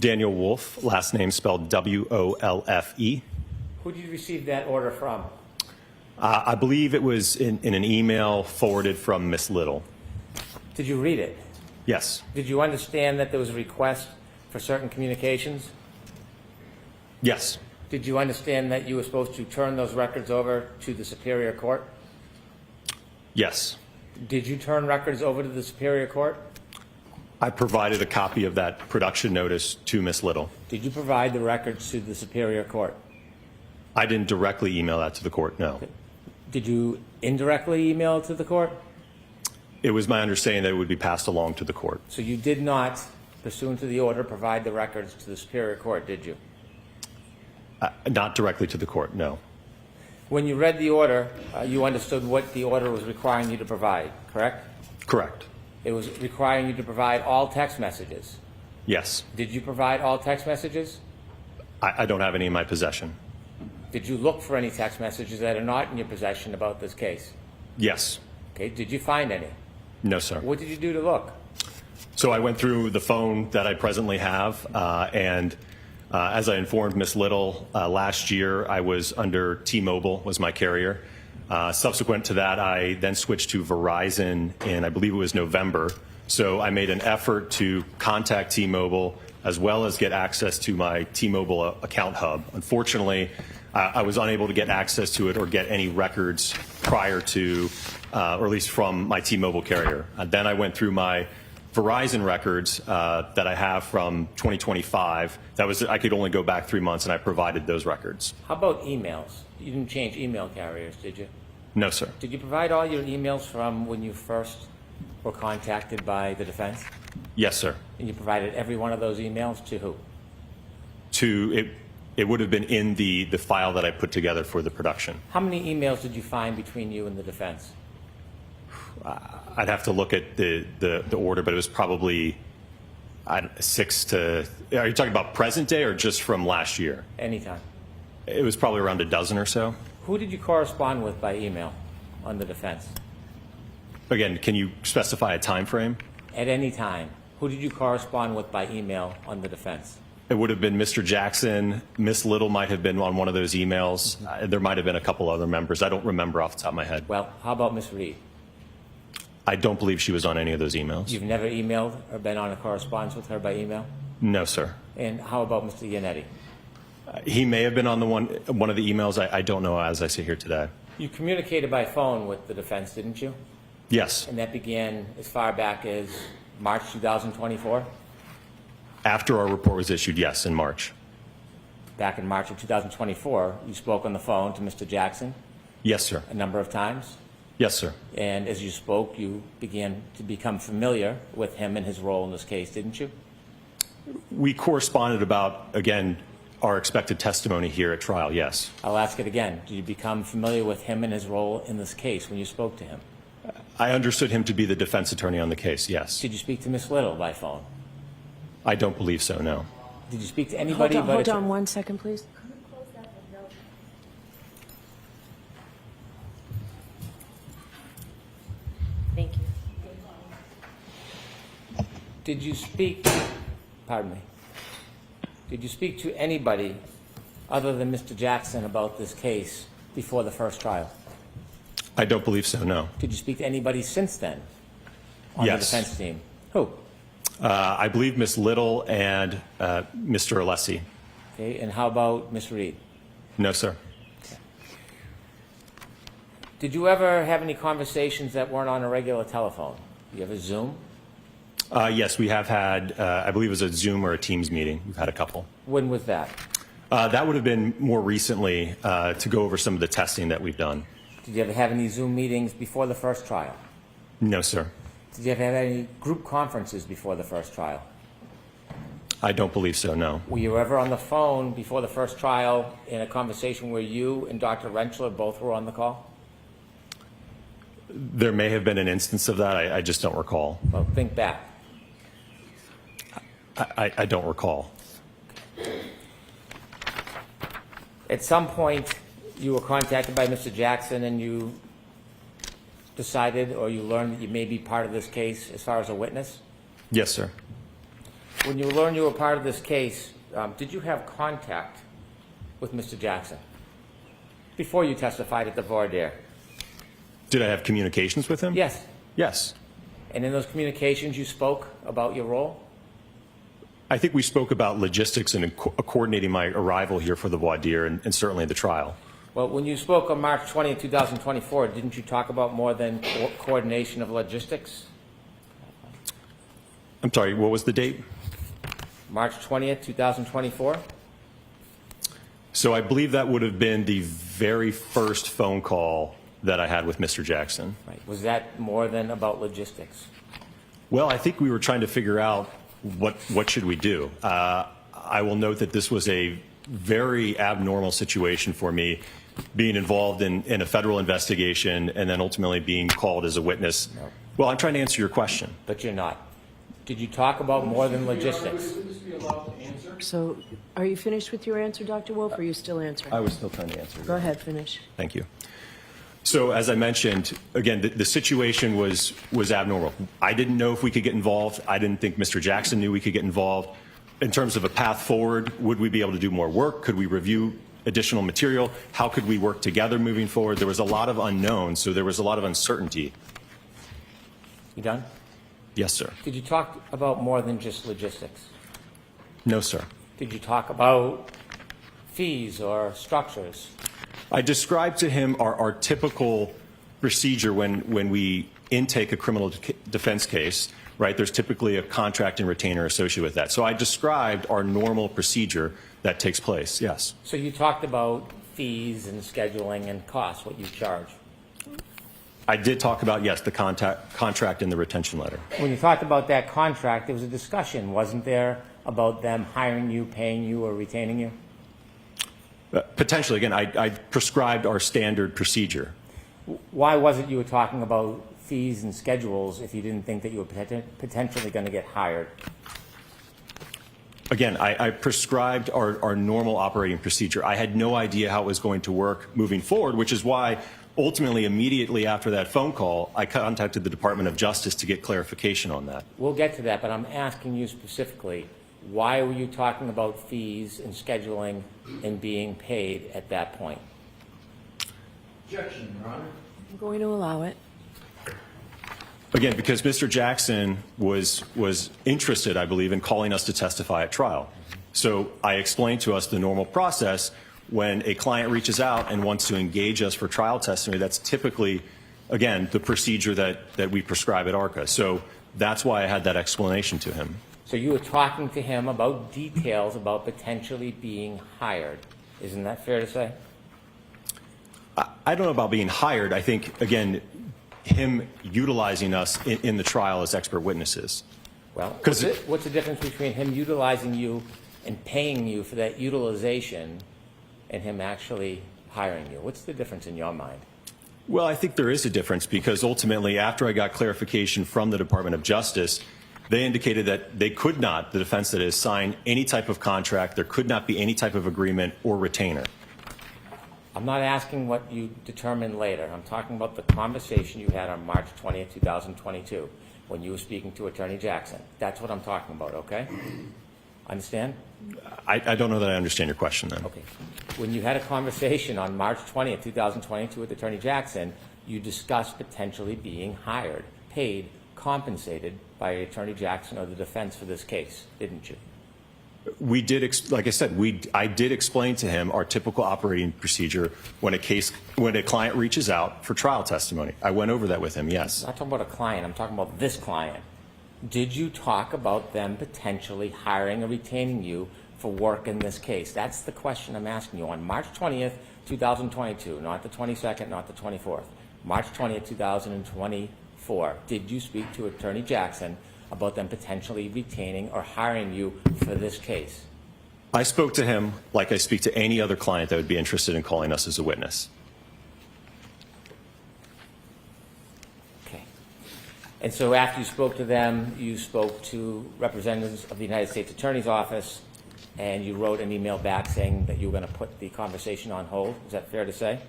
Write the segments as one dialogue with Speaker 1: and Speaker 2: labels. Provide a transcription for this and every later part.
Speaker 1: Daniel Wolfe, last name spelled W-O-L-F-E.
Speaker 2: Who did you receive that order from?
Speaker 1: I believe it was in an email forwarded from Miss Little.
Speaker 2: Did you read it?
Speaker 1: Yes.
Speaker 2: Did you understand that there was a request for certain communications?
Speaker 1: Yes.
Speaker 2: Did you understand that you were supposed to turn those records over to the Superior Court?
Speaker 1: Yes.
Speaker 2: Did you turn records over to the Superior Court?
Speaker 1: I provided a copy of that production notice to Miss Little.
Speaker 2: Did you provide the records to the Superior Court?
Speaker 1: I didn't directly email that to the court, no.
Speaker 2: Did you indirectly email it to the court?
Speaker 1: It was my understanding that it would be passed along to the court.
Speaker 2: So you did not, pursuant to the order, provide the records to the Superior Court, did you?
Speaker 1: Not directly to the court, no.
Speaker 2: When you read the order, you understood what the order was requiring you to provide, correct?
Speaker 1: Correct.
Speaker 2: It was requiring you to provide all text messages.
Speaker 1: Yes.
Speaker 2: Did you provide all text messages?
Speaker 1: I don't have any in my possession.
Speaker 2: Did you look for any text messages that are not in your possession about this case?
Speaker 1: Yes.
Speaker 2: Okay. Did you find any?
Speaker 1: No, sir.
Speaker 2: What did you do to look?
Speaker 1: So I went through the phone that I presently have, and as I informed Ms. Little last year, I was under T-Mobile, was my carrier. Subsequent to that, I then switched to Verizon in, I believe it was November. So I made an effort to contact T-Mobile as well as get access to my T-Mobile account hub. Unfortunately, I was unable to get access to it or get any records prior to, or at least from my T-Mobile carrier. Then I went through my Verizon records that I have from 2025. That was, I could only go back 3 months, and I provided those records.
Speaker 2: How about emails? You didn't change email carriers, did you?
Speaker 1: No, sir.
Speaker 2: Did you provide all your emails from when you first were contacted by the defense?
Speaker 1: Yes, sir.
Speaker 2: And you provided every one of those emails to who?
Speaker 1: It would have been in the file that I put together for the production.
Speaker 2: How many emails did you find between you and the defense?
Speaker 1: I'd have to look at the order, but it was probably 6 to. Are you talking about present day or just from last year?
Speaker 2: Anytime.
Speaker 1: It was probably around a dozen or so.
Speaker 2: Who did you correspond with by email on the defense?
Speaker 1: Again, can you specify a time frame?
Speaker 2: At any time, who did you correspond with by email on the defense?
Speaker 1: It would have been Mr. Jackson. Miss Little might have been on one of those emails. There might have been a couple other members. I don't remember off the top of my head.
Speaker 2: Well, how about Miss Reed?
Speaker 1: I don't believe she was on any of those emails.
Speaker 2: You've never emailed or been on a correspondence with her by email?
Speaker 1: No, sir.
Speaker 2: And how about Mr. Yannetti?
Speaker 1: He may have been on one of the emails. I don't know as I sit here today.
Speaker 2: You communicated by phone with the defense, didn't you?
Speaker 1: Yes.
Speaker 2: And that began as far back as March 2024?
Speaker 1: After our report was issued, yes, in March.
Speaker 2: Back in March of 2024, you spoke on the phone to Mr. Jackson?
Speaker 1: Yes, sir.
Speaker 2: A number of times?
Speaker 1: Yes, sir.
Speaker 2: And as you spoke, you began to become familiar with him and his role in this case, didn't you?
Speaker 1: We corresponded about, again, our expected testimony here at trial, yes.
Speaker 2: I'll ask it again. Did you become familiar with him and his role in this case when you spoke to him?
Speaker 1: I understood him to be the defense attorney on the case, yes.
Speaker 2: Did you speak to Ms. Little by phone?
Speaker 1: I don't believe so, no.
Speaker 2: Did you speak to anybody?
Speaker 3: Hold on 1 second, please. Thank you.
Speaker 2: Did you speak, pardon me, did you speak to anybody other than Mr. Jackson about this case before the first trial?
Speaker 1: I don't believe so, no.
Speaker 2: Did you speak to anybody since then on
Speaker 1: Yes.
Speaker 2: the defense team? Who?
Speaker 1: I believe Miss Little and Mr. Alessi.
Speaker 2: Okay, and how about Ms. Reed?
Speaker 1: No, sir.
Speaker 2: Did you ever have any conversations that weren't on a regular telephone? You ever Zoom?
Speaker 1: Yes, we have had, I believe it was a Zoom or a Teams meeting. We've had a couple.
Speaker 2: When was that?
Speaker 1: That would have been more recently to go over some of the testing that we've done.
Speaker 2: Did you ever have any Zoom meetings before the first trial?
Speaker 1: No, sir.
Speaker 2: Did you ever have any group conferences before the first trial?
Speaker 1: I don't believe so, no.
Speaker 2: Were you ever on the phone before the first trial in a conversation where you and Dr. Rentschler both were on the call?
Speaker 1: There may have been an instance of that. I just don't recall.
Speaker 2: Well, think back.
Speaker 1: I don't recall.
Speaker 2: At some point, you were contacted by Mr. Jackson and you decided or you learned that you may be part of this case as far as a witness?
Speaker 1: Yes, sir.
Speaker 2: When you learned you were part of this case, did you have contact with Mr. Jackson before you testified at the voir dire?
Speaker 1: Did I have communications with him?
Speaker 2: Yes.
Speaker 1: Yes.
Speaker 2: And in those communications, you spoke about your role?
Speaker 1: I think we spoke about logistics and coordinating my arrival here for the voir dire and certainly the trial.
Speaker 2: Well, when you spoke on March 20th, 2024, didn't you talk about more than coordination of logistics?
Speaker 1: I'm sorry, what was the date?
Speaker 2: March 20th, 2024?
Speaker 1: So I believe that would have been the very first phone call that I had with Mr. Jackson.
Speaker 2: Right. Was that more than about logistics?
Speaker 1: Well, I think we were trying to figure out what should we do. I will note that this was a very abnormal situation for me, being involved in a federal investigation and then ultimately being called as a witness.
Speaker 2: No.
Speaker 1: Well, I'm trying to answer your question.
Speaker 2: But you're not. Did you talk about more than logistics?
Speaker 3: So, are you finished with your answer, Dr. Wolfe, or are you still answering?
Speaker 1: I was still trying to answer.
Speaker 3: Go ahead, finish.
Speaker 1: Thank you. So as I mentioned, again, the situation was abnormal. I didn't know if we could get involved. I didn't think Mr. Jackson knew we could get involved. In terms of a path forward, would we be able to do more work? Could we review additional material? How could we work together moving forward? There was a lot of unknowns, so there was a lot of uncertainty.
Speaker 2: You done?
Speaker 1: Yes, sir.
Speaker 2: Did you talk about more than just logistics?
Speaker 1: No, sir.
Speaker 2: Did you talk about fees or structures?
Speaker 1: I described to him our typical procedure when we intake a criminal defense case, right? There's typically a contract and retainer associated with that. So I described our normal procedure that takes place, yes.
Speaker 2: So you talked about fees and scheduling and costs, what you charge.
Speaker 1: I did talk about, yes, the contract and the retention letter.
Speaker 2: When you talked about that contract, there was a discussion, wasn't there, about them hiring you, paying you, or retaining you?
Speaker 1: Potentially, again, I prescribed our standard procedure.
Speaker 2: Why was it you were talking about fees and schedules if you didn't think that you were potentially going to get hired?
Speaker 1: Again, I prescribed our normal operating procedure. I had no idea how it was going to work moving forward, which is why ultimately, immediately after that phone call, I contacted the Department of Justice to get clarification on that.
Speaker 2: We'll get to that, but I'm asking you specifically, why were you talking about fees and scheduling and being paid at that point?
Speaker 4: Objection, Your Honor.
Speaker 3: I'm going to allow it.
Speaker 1: Again, because Mr. Jackson was interested, I believe, in calling us to testify at trial. So I explained to us the normal process. When a client reaches out and wants to engage us for trial testimony, that's typically, again, the procedure that we prescribe at ARCCA. So that's why I had that explanation to him.
Speaker 2: So you were talking to him about details about potentially being hired. Isn't that fair to say?
Speaker 1: I don't know about being hired. I think, again, him utilizing us in the trial as expert witnesses.
Speaker 2: Well, what's the difference between him utilizing you and paying you for that utilization and him actually hiring you? What's the difference in your mind?
Speaker 1: Well, I think there is a difference because ultimately, after I got clarification from the Department of Justice, they indicated that they could not, the defense that is, sign any type of contract. There could not be any type of agreement or retainer.
Speaker 2: I'm not asking what you determined later. I'm talking about the conversation you had on March 20th, 2022, when you were speaking to Attorney Jackson. That's what I'm talking about, okay? Understand?
Speaker 1: I don't know that I understand your question then.
Speaker 2: Okay. When you had a conversation on March 20th, 2022 with Attorney Jackson, you discussed potentially being hired, paid, compensated by Attorney Jackson or the defense for this case, didn't you?
Speaker 1: We did, like I said, I did explain to him our typical operating procedure when a client reaches out for trial testimony. I went over that with him, yes.
Speaker 2: I'm not talking about a client. I'm talking about this client. Did you talk about them potentially hiring or retaining you for work in this case? That's the question I'm asking you. On March 20th, 2022, not the 22nd, not the 24th, March 20th, 2024, did you speak to Attorney Jackson about them potentially retaining or hiring you for this case?
Speaker 1: I spoke to him like I speak to any other client that would be interested in calling us as a witness.
Speaker 2: Okay. And so after you spoke to them, you spoke to representatives of the United States Attorney's Office, and you wrote an email back saying that you were going to put the conversation on hold. Is that fair to say?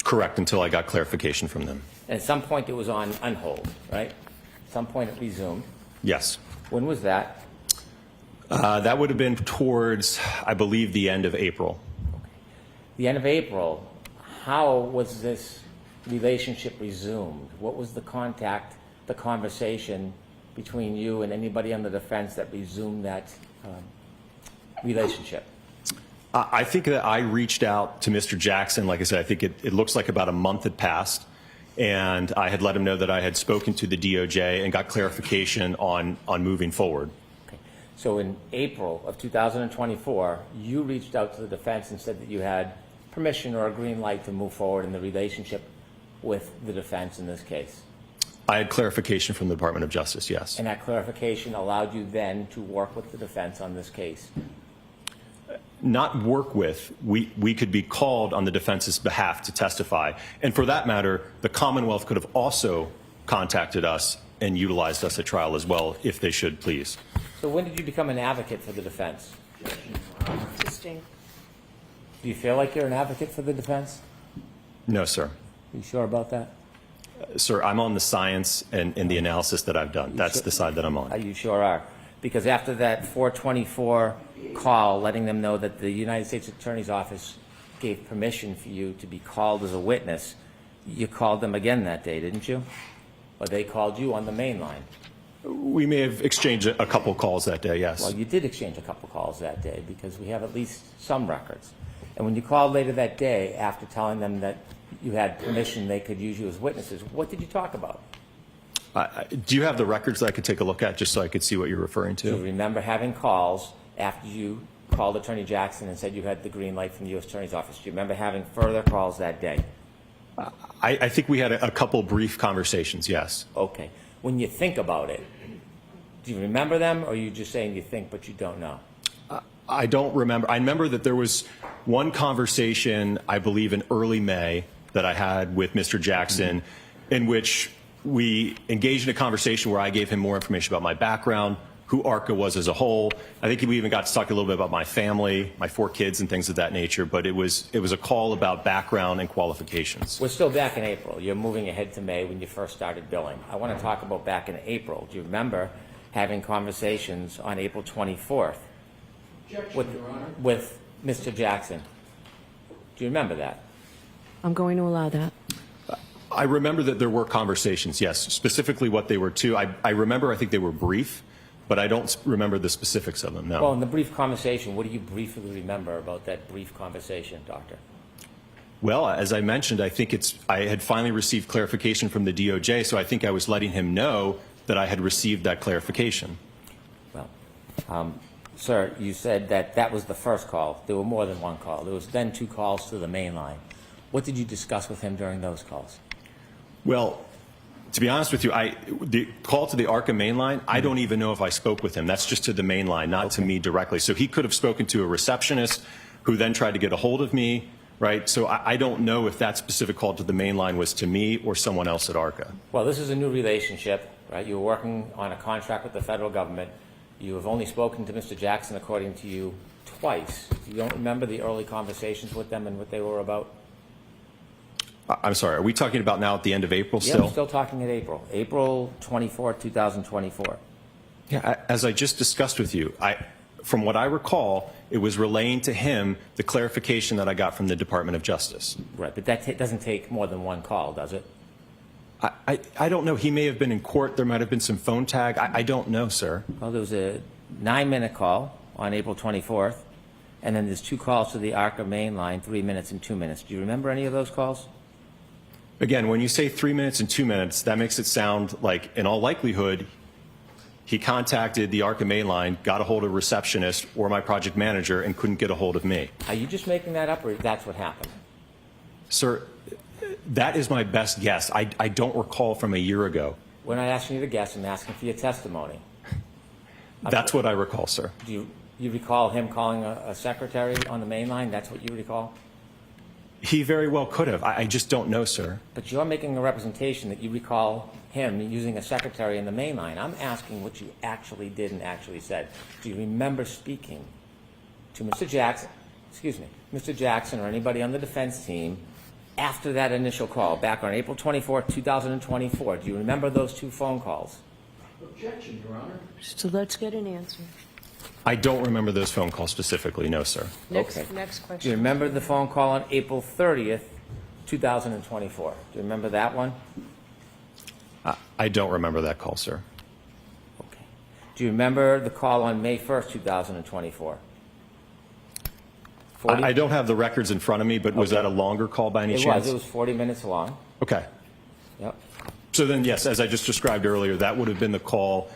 Speaker 1: Correct, until I got clarification from them.
Speaker 2: And at some point it was on hold, right? At some point it resumed.
Speaker 1: Yes.
Speaker 2: When was that?
Speaker 1: That would have been towards, I believe, the end of April.
Speaker 2: The end of April, how was this relationship resumed? What was the contact, the conversation between you and anybody on the defense that resumed that relationship?
Speaker 1: I think that I reached out to Mr. Jackson. Like I said, I think it looks like about a month had passed, and I had let him know that I had spoken to the DOJ and got clarification on moving forward.
Speaker 2: Okay. So in April of 2024, you reached out to the defense and said that you had permission or a green light to move forward in the relationship with the defense in this case.
Speaker 1: I had clarification from the Department of Justice, yes.
Speaker 2: And that clarification allowed you then to work with the defense on this case.
Speaker 1: Not work with, we could be called on the defense's behalf to testify. And for that matter, the Commonwealth could have also contacted us and utilized us at trial as well, if they should please.
Speaker 2: So when did you become an advocate for the defense?
Speaker 3: Interesting.
Speaker 2: Do you feel like you're an advocate for the defense?
Speaker 1: No, sir.
Speaker 2: You sure about that?
Speaker 1: Sir, I'm on the science and the analysis that I've done. That's the side that I'm on.
Speaker 2: You sure are. Because after that 424 call letting them know that the United States Attorney's Office gave permission for you to be called as a witness, you called them again that day, didn't you? Or they called you on the main line?
Speaker 1: We may have exchanged a couple calls that day, yes.
Speaker 2: Well, you did exchange a couple calls that day because we have at least some records. And when you called later that day after telling them that you had permission they could use you as witnesses, what did you talk about?
Speaker 1: Do you have the records that I could take a look at just so I could see what you're referring
Speaker 2: Do you
Speaker 1: to?
Speaker 2: remember having calls after you called Attorney Jackson and said you had the green light from the U.S. Attorney's Office? Do you remember having further calls that day?
Speaker 1: I think we had a couple brief conversations, yes.
Speaker 2: Okay. When you think about it, do you remember them, or are you just saying you think but you don't know?
Speaker 1: I don't remember. I remember that there was one conversation, I believe in early May, that I had with Mr. Jackson, in which we engaged in a conversation where I gave him more information about my background, who ARCCA was as a whole. I think we even got to talk a little bit about my family, my 4 kids and things of that nature, but it was a call about background and qualifications.
Speaker 2: We're still back in April. You're moving ahead to May when you first started billing. I want to talk about back in April. Do you remember having conversations on April 24th with Mr. Jackson? Do you remember that?
Speaker 3: I'm going to allow that.
Speaker 1: I remember that there were conversations, yes. Specifically what they were to, I remember I think they were brief, but I don't remember the specifics of them, no.
Speaker 2: Well, in the brief conversation, what do you briefly remember about that brief conversation, Doctor?
Speaker 1: Well, as I mentioned, I think I had finally received clarification from the DOJ, so I think I was letting him know that I had received that clarification.
Speaker 2: Well, sir, you said that that was the first call. There were more than one call. There was then 2 calls to the main line. What did you discuss with him during those calls?
Speaker 1: Well, to be honest with you, the call to the ARCCA main line, I don't even know if I spoke with him. That's just to the main line, not to me directly. So he could have spoken to a receptionist who then tried to get a hold of me, right? So I don't know if that specific call to the main line was to me or someone else at ARCCA.
Speaker 2: Well, this is a new relationship, right? You were working on a contract with the federal government. You have only spoken to Mr. Jackson, according to you, twice. You don't remember the early conversations with them and what they were about?
Speaker 1: I'm sorry, are we talking about now at the end of April
Speaker 2: Yeah,
Speaker 1: still?
Speaker 2: we're still talking at April. April 24, 2024.
Speaker 1: Yeah, as I just discussed with you, from what I recall, it was relaying to him the clarification that I got from the Department of Justice.
Speaker 2: Right, but that doesn't take more than one call, does it?
Speaker 1: I don't know. He may have been in court. There might have been some phone tag. I don't know, sir.
Speaker 2: Well, there was a 9-minute call on April 24th, and then there's 2 calls to the ARCCA main line, 3 minutes and 2 minutes. Do you remember any of those calls?
Speaker 1: Again, when you say 3 minutes and 2 minutes, that makes it sound like, in all likelihood, he contacted the ARCCA main line, got a hold of a receptionist or my project manager, and couldn't get a hold of me.
Speaker 2: Are you just making that up, or that's what happened?
Speaker 1: Sir, that is my best guess. I don't recall from a year ago.
Speaker 2: We're not asking you to guess. I'm asking for your testimony.
Speaker 1: That's what I recall, sir.
Speaker 2: Do you recall him calling a secretary on the main line? That's what you recall?
Speaker 1: He very well could have. I just don't know, sir.
Speaker 2: But you're making a representation that you recall him using a secretary in the main line. I'm asking what you actually did and actually said. Do you remember speaking to Mr. Jackson, Mr. Jackson or anybody on the defense team after that initial call back on April 24, 2024? Do you remember those 2 phone calls?
Speaker 4: Objection, Your Honor.
Speaker 3: So let's get an answer.
Speaker 1: I don't remember those phone calls specifically, no, sir.
Speaker 3: Next,
Speaker 2: Okay.
Speaker 3: next
Speaker 2: Do you
Speaker 3: question.
Speaker 2: remember the phone call on April 30th, 2024? Do you remember that one?
Speaker 1: I don't remember that call, sir.
Speaker 2: Okay. Do you remember the call on May 1st, 2024?
Speaker 1: I don't have the records in front of me, but was
Speaker 2: Okay.
Speaker 1: that a longer call by any
Speaker 2: It
Speaker 1: chance?
Speaker 2: was 40 minutes long.
Speaker 1: Okay.
Speaker 2: Yep.
Speaker 1: So then, yes, as I just described earlier, that would have been the call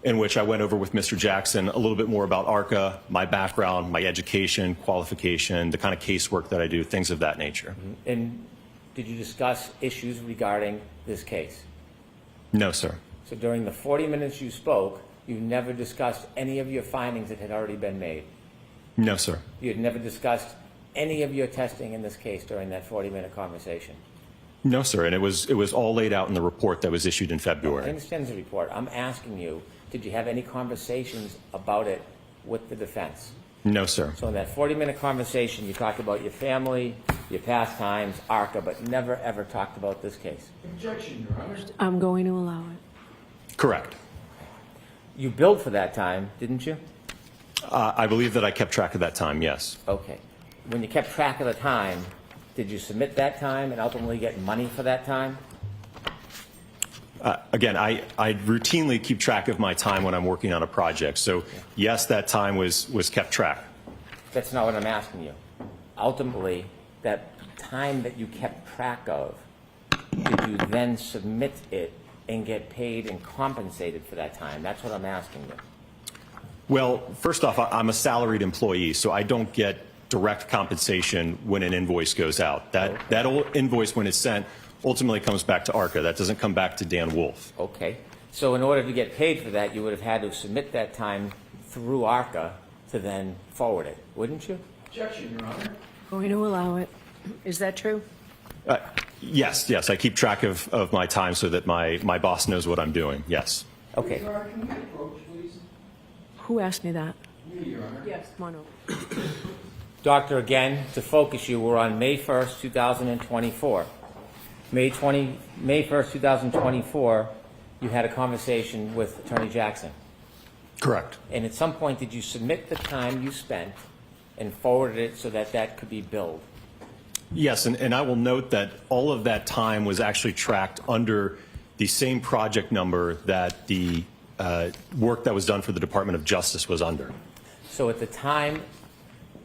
Speaker 1: in which I went over with Mr. Jackson a little bit more about ARCCA, my background, my education, qualification, the kind of casework that I do, things of that nature.
Speaker 2: And did you discuss issues regarding this case?
Speaker 1: No, sir.
Speaker 2: So during the 40 minutes you spoke, you never discussed any of your findings that had already been made?
Speaker 1: No, sir.
Speaker 2: You had never discussed any of your testing in this case during that 40-minute conversation?
Speaker 1: No, sir. And it was all laid out in the report that was issued in
Speaker 2: I
Speaker 1: February.
Speaker 2: understand the report. I'm asking you, did you have any conversations about it with the defense?
Speaker 1: No, sir.
Speaker 2: So in that 40-minute conversation, you talked about your family, your pastimes, ARCCA, but never, ever talked about this case.
Speaker 4: Objection, Your Honor.
Speaker 3: I'm going to allow it.
Speaker 1: Correct.
Speaker 2: You billed for that time, didn't you?
Speaker 1: I believe that I kept track of that time, yes.
Speaker 2: Okay. When you kept track of the time, did you submit that time and ultimately get money for that time?
Speaker 1: Again, I routinely keep track of my time when I'm working on a project. So, yes, that time was kept track.
Speaker 2: That's not what I'm asking you. Ultimately, that time that you kept track of, did you then submit it and get paid and compensated for that time? That's what I'm asking you.
Speaker 1: Well, first off, I'm a salaried employee, so I don't get direct compensation when an invoice goes out. That old invoice, when it's sent, ultimately comes back to ARCCA. That doesn't come back to Dan Wolfe.
Speaker 2: Okay. So in order to get paid for that, you would have had to submit that time through ARCCA to then forward it, wouldn't you?
Speaker 4: Objection, Your Honor.
Speaker 3: Going to allow it. Is that true?
Speaker 1: Yes, I keep track of my time so that my boss knows what I'm doing, yes.
Speaker 2: Okay.
Speaker 4: Your Honor, can we approach, please?
Speaker 3: Who asked me that?
Speaker 4: Me, Your Honor.
Speaker 3: Yes. Come on over.
Speaker 2: Doctor, again, to focus you, we're on May 1st, 2024. May 1st, 2024, you had a conversation with Attorney Jackson.
Speaker 1: Correct.
Speaker 2: And at some point, did you submit the time you spent and forwarded it so that that could be billed?
Speaker 1: Yes, and I will note that all of that time was actually tracked under the same project number that the work that was done for the Department of Justice was under.
Speaker 2: So at the time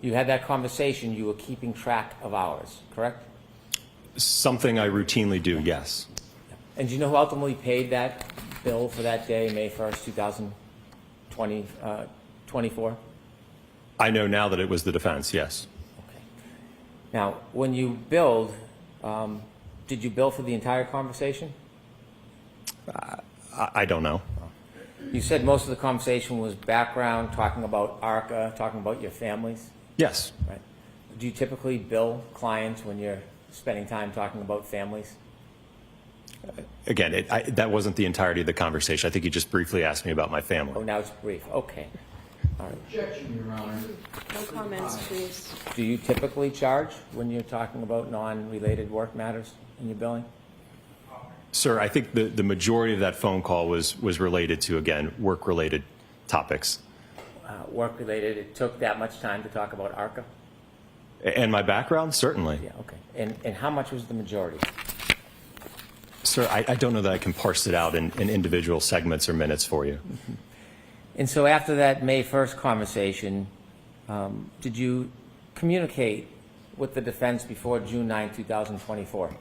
Speaker 2: you had that conversation, you were keeping track of hours, correct?
Speaker 1: Something I routinely do, yes.
Speaker 2: And do you know who ultimately paid that bill for that day, May 1st, 2024?
Speaker 1: I know now that it was the defense, yes.
Speaker 2: Okay. Now, when you billed, did you bill for the entire conversation?
Speaker 1: I don't know.
Speaker 2: You said most of the conversation was background, talking about ARCCA, talking about your families,
Speaker 1: Yes.
Speaker 2: right? Do you typically bill clients when you're spending time talking about families?
Speaker 1: Again, that wasn't the entirety of the conversation. I think you just briefly asked me about my
Speaker 2: Oh,
Speaker 1: family.
Speaker 2: now it's brief. Okay. All right.
Speaker 4: Objection, Your Honor.
Speaker 3: No comments, please.
Speaker 2: Do you typically charge when you're talking about non-related work matters in your billing?
Speaker 1: Sir, I think the majority of that phone call was related to, again, work-related topics.
Speaker 2: Work-related, it took that much time to talk about ARCCA?
Speaker 1: And my background, certainly.
Speaker 2: Yeah, okay. And how much was the majority?
Speaker 1: Sir, I don't know that I can parse it out in individual segments or minutes for you.
Speaker 2: And so after that May 1st conversation, did you communicate with the defense before June 9, 2024?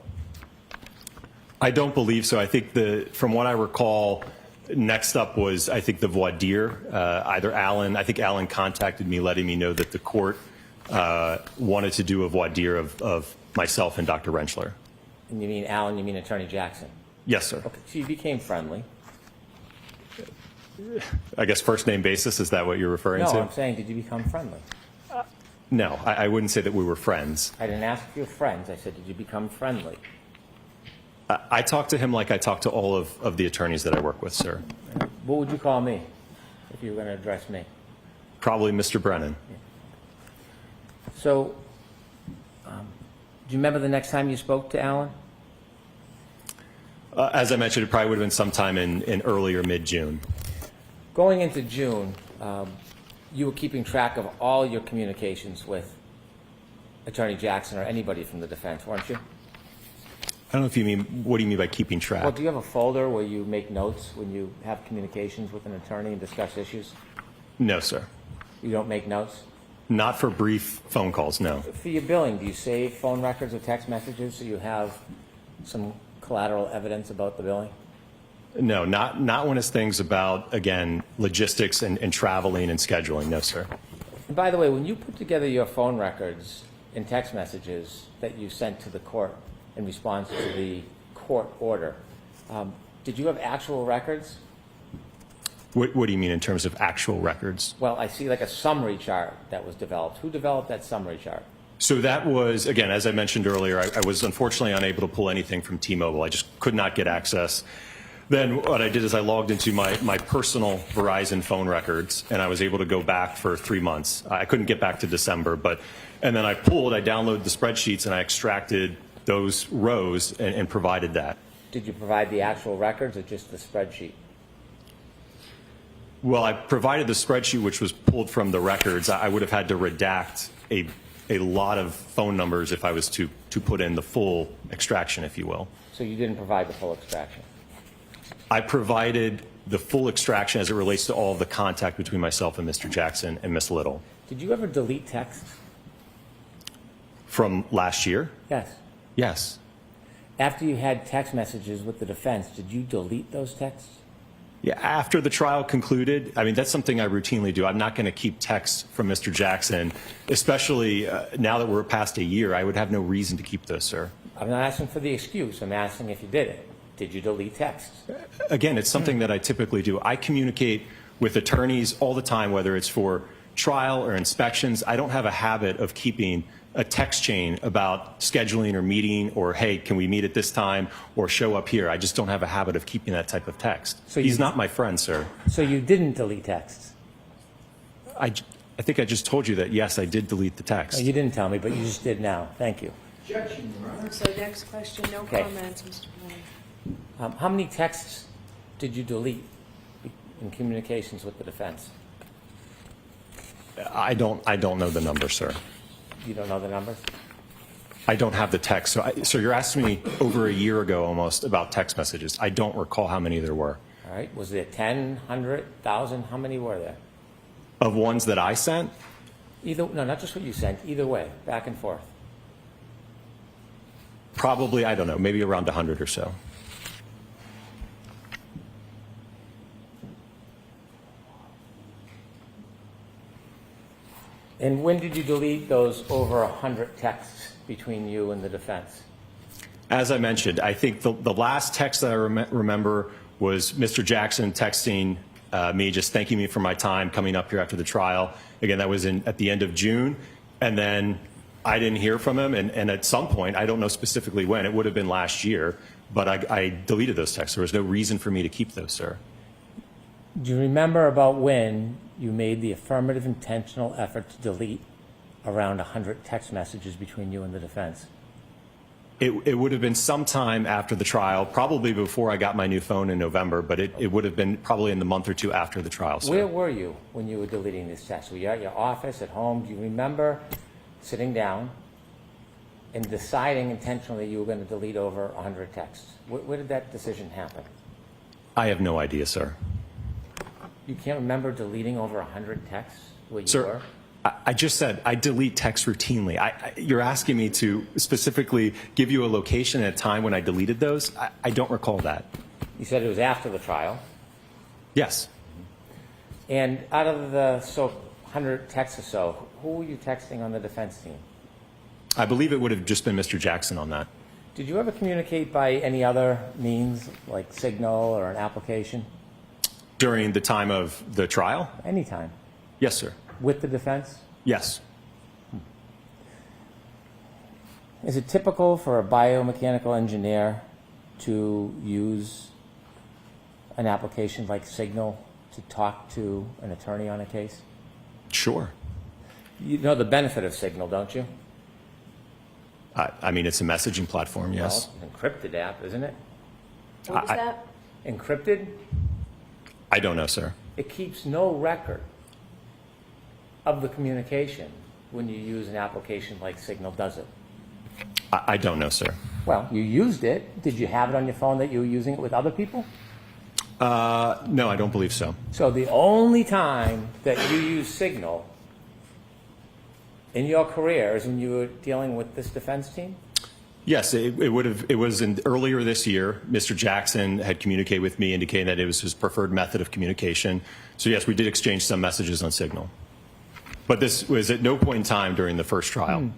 Speaker 1: I don't believe so. I think from what I recall, next up was, I think, the voir dire. I think Alan contacted me letting me know that the court wanted to do a voir dire of myself and Dr. Rentschler.
Speaker 2: And you mean Alan, you mean Attorney Jackson?
Speaker 1: Yes, sir.
Speaker 2: Okay, so you became friendly.
Speaker 1: I guess first name basis, is that what you're referring
Speaker 2: No,
Speaker 1: to?
Speaker 2: I'm saying, did you become friendly?
Speaker 1: No, I wouldn't say that we were friends.
Speaker 2: I didn't ask if you were friends. I said, did you become friendly?
Speaker 1: I talked to him like I talk to all of the attorneys that I work with, sir.
Speaker 2: What would you call me if you were going to address me?
Speaker 1: Probably Mr. Brennan.
Speaker 2: So, do you remember the next time you spoke to Alan?
Speaker 1: As I mentioned, it probably would have been sometime in early or mid-June.
Speaker 2: Going into June, you were keeping track of all your communications with Attorney Jackson or anybody from the defense, weren't you?
Speaker 1: I don't know if you mean, what do you mean by keeping track?
Speaker 2: Well, do you have a folder where you make notes when you have communications with an attorney and discuss issues?
Speaker 1: No, sir.
Speaker 2: You don't make notes?
Speaker 1: Not for brief phone calls, no.
Speaker 2: For your billing, do you save phone records or text messages so you have some collateral evidence about the billing?
Speaker 1: No, not when it's things about, again, logistics and traveling and scheduling. No, sir.
Speaker 2: And by the way, when you put together your phone records and text messages that you sent to the court in response to the court order, did you have actual records?
Speaker 1: What do you mean in terms of actual records?
Speaker 2: Well, I see like a summary chart that was developed. Who developed that summary chart?
Speaker 1: So that was, again, as I mentioned earlier, I was unfortunately unable to pull anything from T-Mobile. I just could not get access. Then what I did is I logged into my personal Verizon phone records, and I was able to go back for 3 months. I couldn't get back to December, and then I downloaded the spreadsheets, and I extracted those rows and provided that.
Speaker 2: Did you provide the actual records or just the spreadsheet?
Speaker 1: Well, I provided the spreadsheet, which was pulled from the records. I would have had to redact a lot of phone numbers if I was to put in the full extraction, if you will.
Speaker 2: So you didn't provide the full extraction?
Speaker 1: I provided the full extraction as it relates to all of the contact between myself and Mr. Jackson and Miss Little.
Speaker 2: Did you ever delete texts?
Speaker 1: From last year?
Speaker 2: Yes.
Speaker 1: Yes.
Speaker 2: After you had text messages with the defense, did you delete those texts?
Speaker 1: Yeah, after the trial concluded, I mean, that's something I routinely do. I'm not going to keep texts from Mr. Jackson, especially now that we're past a year. I would have no reason to keep those, sir.
Speaker 2: I'm not asking for the excuse. I'm asking if you did it. Did you delete texts?
Speaker 1: Again, it's something that I typically do. I communicate with attorneys all the time, whether it's for trial or inspections. I don't have a habit of keeping a text chain about scheduling or meeting or, hey, can we meet at this time or show up here. I just don't have a habit of keeping that type of text.
Speaker 2: So
Speaker 1: he's not my friend, sir.
Speaker 2: So you didn't delete texts?
Speaker 1: I think I just told you that, yes, I did delete the text.
Speaker 2: No, you didn't tell me, but you just did now. Thank you.
Speaker 4: Objection, Your Honor.
Speaker 3: So next question, no
Speaker 2: Okay.
Speaker 3: comments, Mr. Cannone.
Speaker 2: How many texts did you delete in communications with the defense?
Speaker 1: I don't know the number, sir.
Speaker 2: You don't know the numbers?
Speaker 1: I don't have the text. So you're asking me over a year ago almost about text messages. I don't recall how many there were.
Speaker 2: All right. Was there 10, 100, 1,000? How many were there?
Speaker 1: Of ones that I sent?
Speaker 2: No, not just what you sent. Either way, back and forth.
Speaker 1: Probably, I don't know, maybe around 100 or so.
Speaker 2: And when did you delete those over 100 texts between you and the defense?
Speaker 1: As I mentioned, I think the last text that I remember was Mr. Jackson texting me, just thanking me for my time coming up here after the trial. Again, that was at the end of June. And then I didn't hear from him. And at some point, I don't know specifically when, it would have been last year, but I deleted those texts. There was no reason for me to keep those, sir.
Speaker 2: Do you remember about when you made the affirmative intentional effort to delete around 100 text messages between you and the defense?
Speaker 1: It would have been sometime after the trial, probably before I got my new phone in November, but it would have been probably in the month or two after the trial, sir.
Speaker 2: Where were you when you were deleting these texts? Were you at your office, at home? Do you remember sitting down and deciding intentionally you were going to delete over 100 texts? Where did that decision happen?
Speaker 1: I have no idea, sir.
Speaker 2: You can't remember deleting over 100 texts where you
Speaker 1: Sir,
Speaker 2: were?
Speaker 1: I just said I delete text routinely. You're asking me to specifically give you a location and a time when I deleted those? I don't recall that.
Speaker 2: You said it was after the trial.
Speaker 1: Yes.
Speaker 2: And out of the 100 texts or so, who were you texting on the defense team?
Speaker 1: I believe it would have just been Mr. Jackson on that.
Speaker 2: Did you ever communicate by any other means, like signal or an application?
Speaker 1: During the time of the trial?
Speaker 2: Anytime.
Speaker 1: Yes, sir.
Speaker 2: With the defense?
Speaker 1: Yes.
Speaker 2: Is it typical for a biomechanical engineer to use an application like Signal to talk to an attorney on a case?
Speaker 1: Sure.
Speaker 2: You know the benefit of Signal, don't you?
Speaker 1: I mean, it's a messaging platform, yes.
Speaker 2: Well, encrypted app, isn't it?
Speaker 3: What was that?
Speaker 2: Encrypted?
Speaker 1: I don't know, sir.
Speaker 2: It keeps no record of the communication when you use an application like Signal, does it?
Speaker 1: I don't know, sir.
Speaker 2: Well, you used it. Did you have it on your phone that you were using it with other people?
Speaker 1: No, I don't believe so.
Speaker 2: So the only time that you use Signal in your career is when you were dealing with this defense team?
Speaker 1: Yes, it was earlier this year. Mr. Jackson had communicated with me indicating that it was his preferred method of communication. So yes, we did exchange some messages on Signal. But this was at no point in time during the first trial.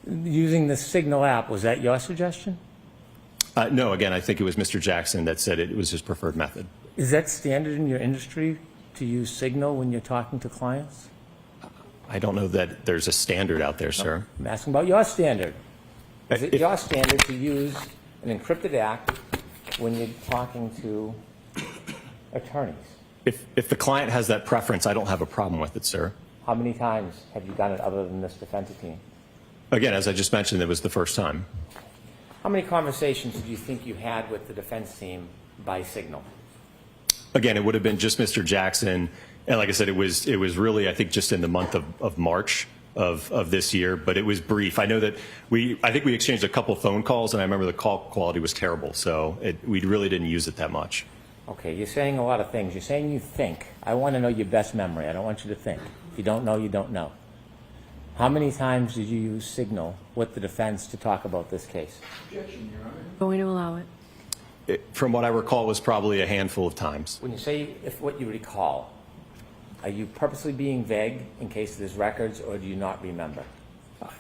Speaker 2: Using the Signal app, was that your suggestion?
Speaker 1: No, again, I think it was Mr. Jackson that said it was his preferred method.
Speaker 2: Is that standard in your industry to use Signal when you're talking to clients?
Speaker 1: I don't know that there's a standard out there, sir.
Speaker 2: I'm asking about your standard. Is it your standard to use an encrypted app when you're talking to attorneys?
Speaker 1: If the client has that preference, I don't have a problem with it, sir.
Speaker 2: How many times have you done it other than this defense team?
Speaker 1: Again, as I just mentioned, it was the first time.
Speaker 2: How many conversations do you think you had with the defense team by Signal?
Speaker 1: Again, it would have been just Mr. Jackson. And like I said, it was really, I think, just in the month of March of this year, but it was brief. I know that I think we exchanged a couple phone calls, and I remember the call quality was terrible, so we really didn't use it that much.
Speaker 2: Okay, you're saying a lot of things. You're saying you think. I want to know your best memory. I don't want you to think. If you don't know, you don't know. How many times did you use Signal with the defense to talk about this case?
Speaker 4: Objection, Your Honor.
Speaker 3: Going to allow it.
Speaker 1: From what I recall, it was probably a handful of times.
Speaker 2: When you say if what you recall, are you purposely being vague in case there's records, or do you not remember?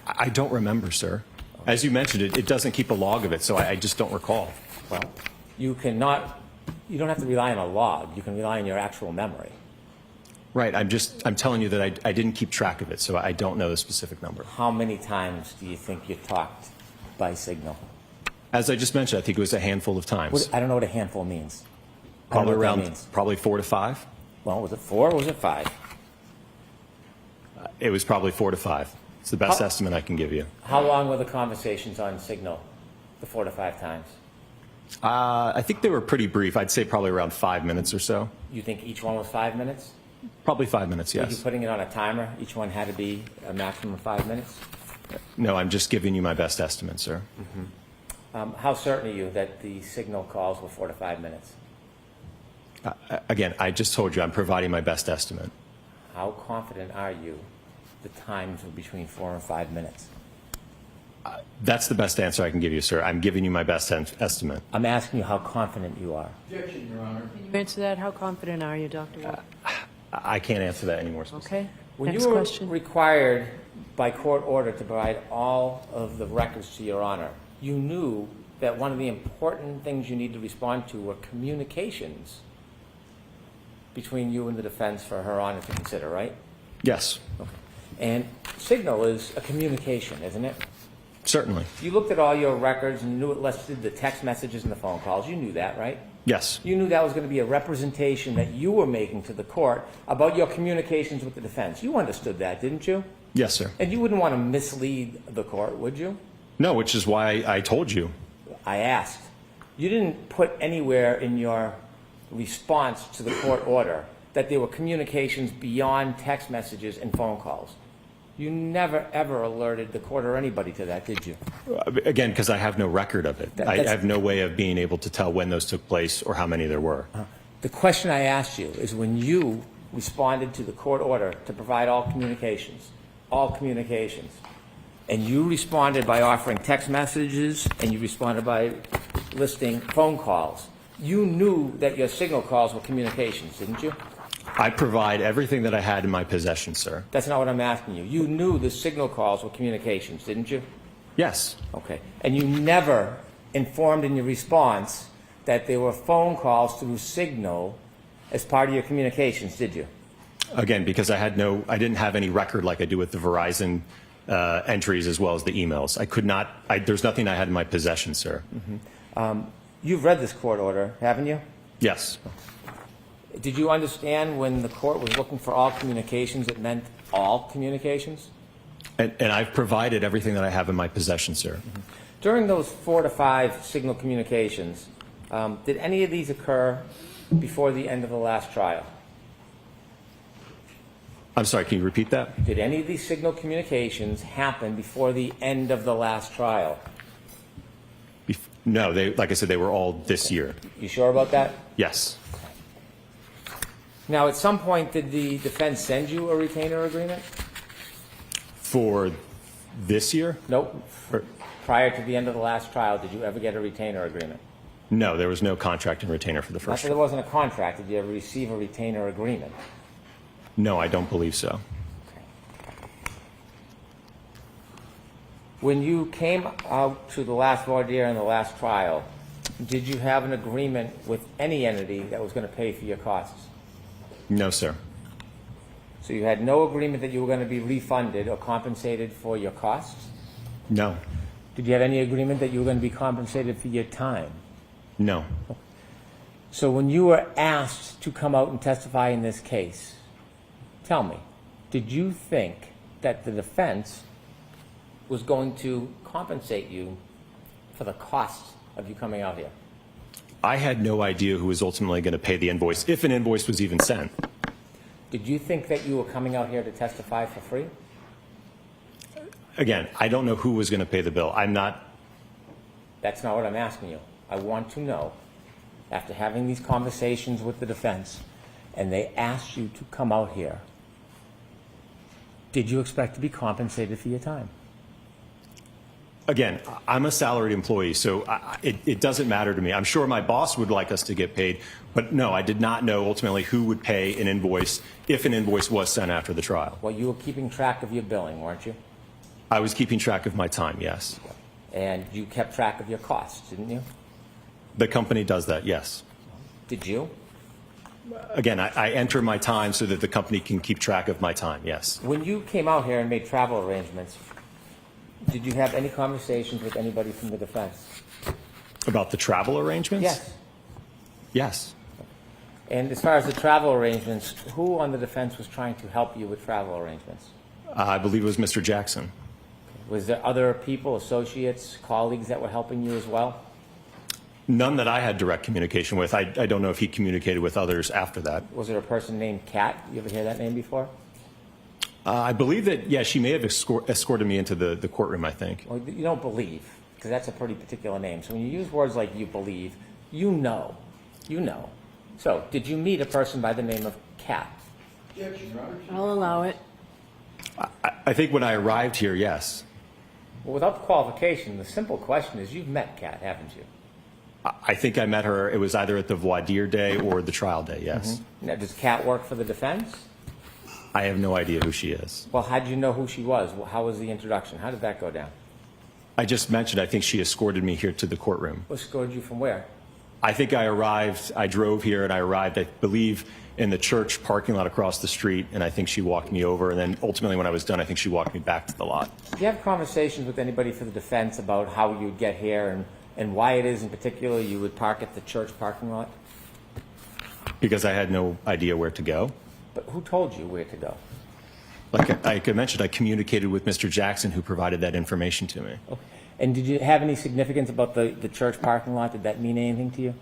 Speaker 1: I don't remember, sir. As you mentioned, it doesn't keep a log of it, so I just don't recall.
Speaker 2: Well, you don't have to rely on a log. You can rely on your actual memory.
Speaker 1: Right. I'm telling you that I didn't keep track of it, so I don't know the specific number.
Speaker 2: How many times do you think you talked by Signal?
Speaker 1: As I just mentioned, I think it was a handful of times.
Speaker 2: I don't know what a handful means. I don't know what that means.
Speaker 1: Probably 4 to 5.
Speaker 2: Well, was it 4 or was it 5?
Speaker 1: It was probably 4 to 5. It's the best estimate I can give you.
Speaker 2: How long were the conversations on Signal, the 4 to 5 times?
Speaker 1: I think they were pretty brief. I'd say probably around 5 minutes or so.
Speaker 2: You think each one was 5 minutes?
Speaker 1: Probably 5 minutes,
Speaker 2: Were you
Speaker 1: yes.
Speaker 2: putting it on a timer? Each one had to be a maximum of 5 minutes?
Speaker 1: No, I'm just giving you my best estimate, sir.
Speaker 2: How certain are you that the Signal calls were 4 to 5 minutes?
Speaker 1: Again, I just told you I'm providing my best estimate.
Speaker 2: How confident are you the times were between 4 and 5 minutes?
Speaker 1: That's the best answer I can give you, sir. I'm giving you my best estimate.
Speaker 2: I'm asking you how confident you are.
Speaker 4: Objection, Your Honor.
Speaker 3: Can you answer that? How confident are you, Dr. Wolfe?
Speaker 1: I can't answer that any more specifically.
Speaker 3: Okay.
Speaker 2: When
Speaker 3: Next
Speaker 2: you were
Speaker 3: question.
Speaker 2: required by court order to provide all of the records to Your Honor, you knew that one of the important things you need to respond to were communications between you and the defense for Her Honor to consider, right?
Speaker 1: Yes,
Speaker 2: And Signal is a communication, isn't it?
Speaker 1: certainly.
Speaker 2: You looked at all your records and you knew it listed the text messages and the phone calls. You knew that, right?
Speaker 1: Yes,
Speaker 2: You knew that was going to be a representation that you were making to the court about your communications with the defense. You understood that, didn't you?
Speaker 1: yes, sir.
Speaker 2: And you wouldn't want to mislead the court, would you?
Speaker 1: No, which is why I told you.
Speaker 2: I asked. You didn't put anywhere in your response to the court order that there were communications beyond text messages and phone calls. You never, ever alerted the court or anybody to that, did you?
Speaker 1: Again, because I have no record of it. I
Speaker 2: That's-
Speaker 1: have no way of being able to tell when those took place or how many there were.
Speaker 2: The question I asked you is when you responded to the court order to provide all communications, and you responded by offering text messages and you responded by listing phone calls, you knew that your Signal calls were communications, didn't you?
Speaker 1: I provide everything that I had in my possession, sir.
Speaker 2: That's not what I'm asking you. You knew the Signal calls were communications, didn't you?
Speaker 1: Yes,
Speaker 2: Okay. And you never informed in your response that there were phone calls through Signal as part of your communications, did you?
Speaker 1: again, because I didn't have any record like I do with the Verizon entries as well as the emails. I could not, there's nothing I had in my possession, sir.
Speaker 2: You've read this court order, haven't you?
Speaker 1: Yes,
Speaker 2: Did you understand when the court was looking for all communications, it meant all communications?
Speaker 1: and I've provided everything that I have in my possession, sir.
Speaker 2: During those 4 to 5 Signal communications, did any of these occur before the end of the last trial?
Speaker 1: I'm sorry, can you repeat that?
Speaker 2: Did any of these signal communications happen before the end of the last trial?
Speaker 1: No, like I said, they were all this year.
Speaker 2: You sure about that?
Speaker 1: Yes.
Speaker 2: Now, at some point, did the defense send you a retainer agreement?
Speaker 1: For this year?
Speaker 2: Nope.
Speaker 1: Or-
Speaker 2: Prior to the end of the last trial, did you ever get a retainer agreement?
Speaker 1: No, there was no contract and retainer for the
Speaker 2: Not
Speaker 1: first
Speaker 2: that there
Speaker 1: trial.
Speaker 2: wasn't a contract. Did you ever receive a retainer agreement?
Speaker 1: No, I don't believe so.
Speaker 2: When you came out to the last voir dire in the last trial, did you have an agreement with any entity that was going to pay for your costs?
Speaker 1: No, sir.
Speaker 2: So you had no agreement that you were going to be refunded or compensated for your costs?
Speaker 1: No.
Speaker 2: Did you have any agreement that you were going to be compensated for your time?
Speaker 1: No.
Speaker 2: So when you were asked to come out and testify in this case, tell me, did you think that the defense was going to compensate you for the costs of you coming out here?
Speaker 1: I had no idea who was ultimately going to pay the invoice, if an invoice was even sent.
Speaker 2: Did you think that you were coming out here to testify for free?
Speaker 1: Again, I don't know who was going to pay the bill. I'm not.
Speaker 2: That's not what I'm asking you. I want to know, after having these conversations with the defense, and they asked you to come out here, did you expect to be compensated for your time?
Speaker 1: Again, I'm a salaried employee, so it doesn't matter to me. I'm sure my boss would like us to get paid, but no, I did not know ultimately who would pay an invoice if an invoice was sent after the trial.
Speaker 2: Well, you were keeping track of your billing, weren't you?
Speaker 1: I was keeping track of my time, yes.
Speaker 2: And you kept track of your costs, didn't you?
Speaker 1: The company does that, yes.
Speaker 2: Did you?
Speaker 1: Again, I enter my time so that the company can keep track of my time, yes.
Speaker 2: When you came out here and made travel arrangements, did you have any conversations with anybody from the defense?
Speaker 1: About the travel arrangements?
Speaker 2: Yes.
Speaker 1: Yes.
Speaker 2: And as far as the travel arrangements, who on the defense was trying to help you with travel arrangements?
Speaker 1: I believe it was Mr. Jackson.
Speaker 2: Was there other people, associates, colleagues that were helping you as well?
Speaker 1: None that I had direct communication with. I don't know if he communicated with others after that.
Speaker 2: Was there a person named Kat? You ever hear that name before?
Speaker 1: I believe that, yeah, she may have escorted me into the courtroom, I think.
Speaker 2: Well, you don't believe, because that's a pretty particular name. So when you use words like you believe, you know. You know. So did you meet a person by the name of Kat?
Speaker 4: Objection, Your Honor.
Speaker 3: I'll allow it.
Speaker 1: I think when I arrived here, yes.
Speaker 2: Well, without the qualification, the simple question is, you've met Kat, haven't you?
Speaker 1: I think I met her, it was either at the voir dire day or the trial day, yes.
Speaker 2: Now, does Kat work for the defense?
Speaker 1: I have no idea who she is.
Speaker 2: Well, how did you know who she was? How was the introduction? How did that go down?
Speaker 1: I just mentioned, I think she escorted me here to the courtroom.
Speaker 2: Escorted you from where?
Speaker 1: I think I drove here and I arrived, I believe, in the church parking lot across the street, and I think she walked me over, and then ultimately when I was done, I think she walked me back to the lot.
Speaker 2: Did you have conversations with anybody for the defense about how you would get here and why it is in particular you would park at the church parking lot?
Speaker 1: Because I had no idea where to go.
Speaker 2: But who told you where to go?
Speaker 1: Like I mentioned, I communicated with Mr. Jackson, who provided that information to me.
Speaker 2: Okay. And did you have any significance about the church parking lot? Did that mean anything to you?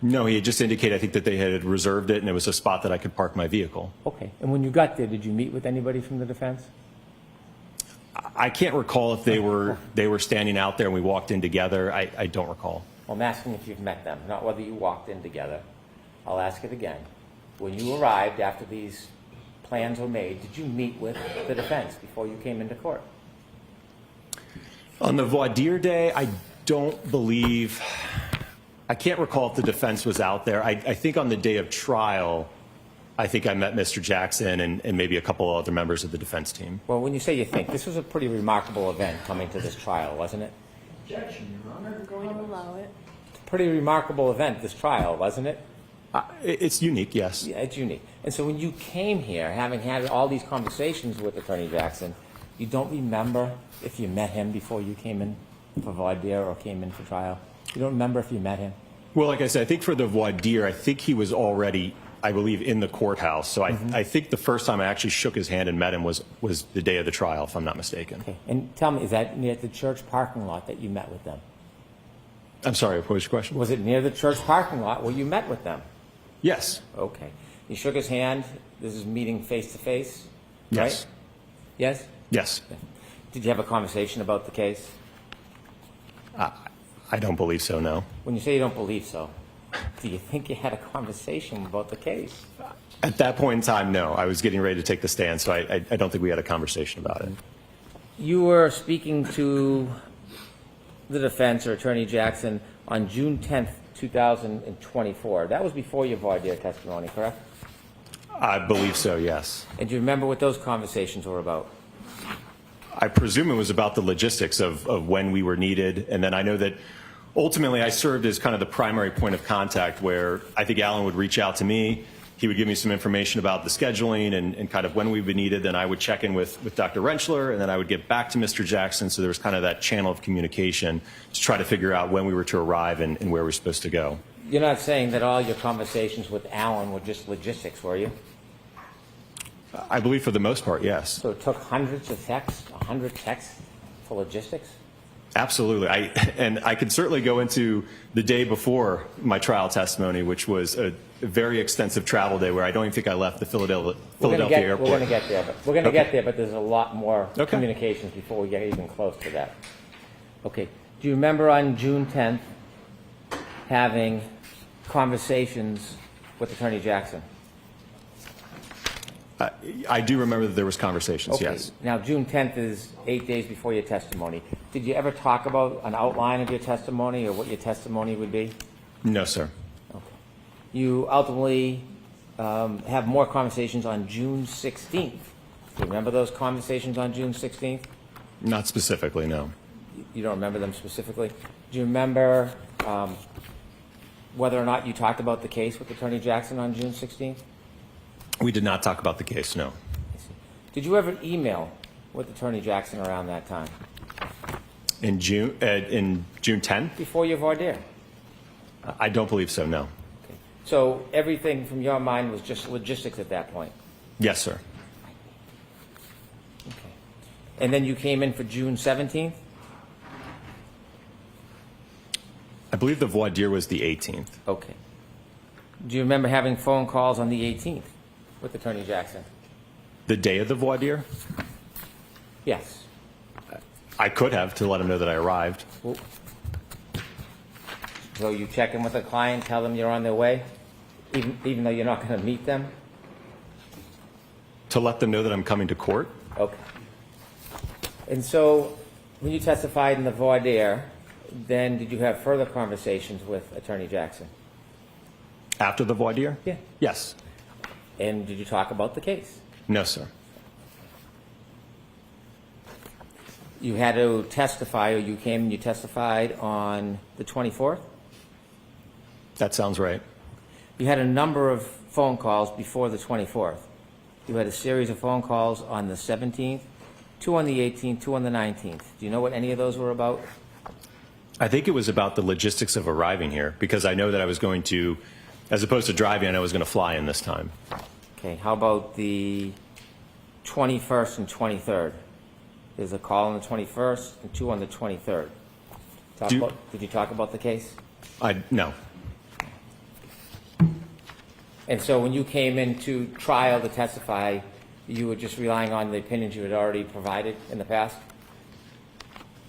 Speaker 1: No, he had just indicated, I think, that they had reserved it, and it was a spot that I could park my vehicle.
Speaker 2: Okay. And when you got there, did you meet with anybody from the defense?
Speaker 1: I can't recall if they were standing out there and we walked in together. I don't recall.
Speaker 2: Well, I'm asking if you've met them, not whether you walked in together. I'll ask it again. When you arrived after these plans were made, did you meet with the defense before you came into court?
Speaker 1: On the voir dire day, I don't believe, I can't recall if the defense was out there. I think on the day of trial, I think I met Mr. Jackson and maybe a couple of other members of the defense team.
Speaker 2: Well, when you say you think, this was a pretty remarkable event coming to this trial, wasn't it?
Speaker 4: Objection, Your Honor.
Speaker 3: I'll allow it.
Speaker 2: Pretty remarkable event, this trial, wasn't it?
Speaker 1: It's unique, yes.
Speaker 2: Yeah, it's unique. And so when you came here, having had all these conversations with Attorney Jackson, you don't remember if you met him before you came in for voir dire or came in for trial? You don't remember if you met him?
Speaker 1: Well, like I said, I think for the voir dire, I think he was already, I believe, in the courthouse. So I think the first time I actually shook his hand and met him was the day of the trial, if I'm not mistaken.
Speaker 2: Okay. And tell me, is that near the church parking lot that you met with them?
Speaker 1: I'm sorry, what was your question?
Speaker 2: Was it near the church parking lot where you met with them?
Speaker 1: Yes.
Speaker 2: Okay. You shook his hand. This is meeting face to face, right?
Speaker 1: Yes.
Speaker 2: Yes?
Speaker 1: Yes.
Speaker 2: Did you have a conversation about the case?
Speaker 1: I don't believe so, no.
Speaker 2: When you say you don't believe so, do you think you had a conversation about the case?
Speaker 1: At that point in time, no. I was getting ready to take the stand, so I don't think we had a conversation about it.
Speaker 2: You were speaking to the defense or Attorney Jackson on June 10th, 2024. That was before your voir dire testimony, correct?
Speaker 1: I believe so, yes.
Speaker 2: And do you remember what those conversations were about?
Speaker 1: I presume it was about the logistics of when we were needed, and then I know that ultimately I served as kind of the primary point of contact where I think Alan would reach out to me. He would give me some information about the scheduling and kind of when we would be needed. Then I would check in with Dr. Rentschler, and then I would get back to Mr. Jackson. So there was kind of that channel of communication to try to figure out when we were to arrive and where we were supposed to go.
Speaker 2: You're not saying that all your conversations with Alan were just logistics, were you?
Speaker 1: I believe for the most part, yes.
Speaker 2: So it took hundreds of texts, 100 texts for logistics?
Speaker 1: Absolutely. I could certainly go into the day before my trial testimony, which was a very extensive travel day where I don't even think I left the Philadelphia airport.
Speaker 2: We're going to get there, but there's a lot more
Speaker 1: Okay.
Speaker 2: communications before we get even close to that. Okay. Do you remember on June 10th having conversations with Attorney Jackson?
Speaker 1: I do remember that there was conversations,
Speaker 2: Okay.
Speaker 1: yes.
Speaker 2: Now, June 10th is 8 days before your testimony. Did you ever talk about an outline of your testimony or what your testimony would be?
Speaker 1: No, sir.
Speaker 2: Okay. You ultimately have more conversations on June 16th. Do you remember those conversations on June 16th?
Speaker 1: Not specifically, no.
Speaker 2: You don't remember them specifically? Do you remember whether or not you talked about the case with Attorney Jackson on June 16th?
Speaker 1: We did not talk about the case, no.
Speaker 2: Did you ever email with Attorney Jackson around that time?
Speaker 1: In June 10th?
Speaker 2: Before your voir dire?
Speaker 1: I don't believe so, no.
Speaker 2: Okay. So everything from your mind was just logistics at that point?
Speaker 1: Yes, sir.
Speaker 2: Okay. And then you came in for June 17th?
Speaker 1: I believe the voir dire was the 18th.
Speaker 2: Okay. Do you remember having phone calls on the 18th with Attorney Jackson?
Speaker 1: The day of the voir dire?
Speaker 2: Yes.
Speaker 1: I could have to let him know that I arrived.
Speaker 2: Well, so you check in with a client, tell them you're on their way, even though you're not going to meet them?
Speaker 1: To let them know that I'm coming to court?
Speaker 2: Okay. And so when you testified in the voir dire, then did you have further conversations with Attorney Jackson?
Speaker 1: After the voir dire?
Speaker 2: Yeah.
Speaker 1: Yes.
Speaker 2: And did you talk about the case?
Speaker 1: No, sir.
Speaker 2: You had to testify, or you came and you testified on the 24th?
Speaker 1: That sounds right.
Speaker 2: You had a number of phone calls before the 24th. You had a series of phone calls on the 17th, 2 on the 18th, 2 on the 19th. Do you know what any of those were about?
Speaker 1: I think it was about the logistics of arriving here because I know that I was going to, as opposed to driving, I know I was going to fly in this time.
Speaker 2: Okay, how about the 21st and 23rd? There's a call on the 21st and 2 on the 23rd. Did you talk about the case?
Speaker 1: No.
Speaker 2: And so when you came into trial to testify, you were just relying on the opinions you had already provided in the past?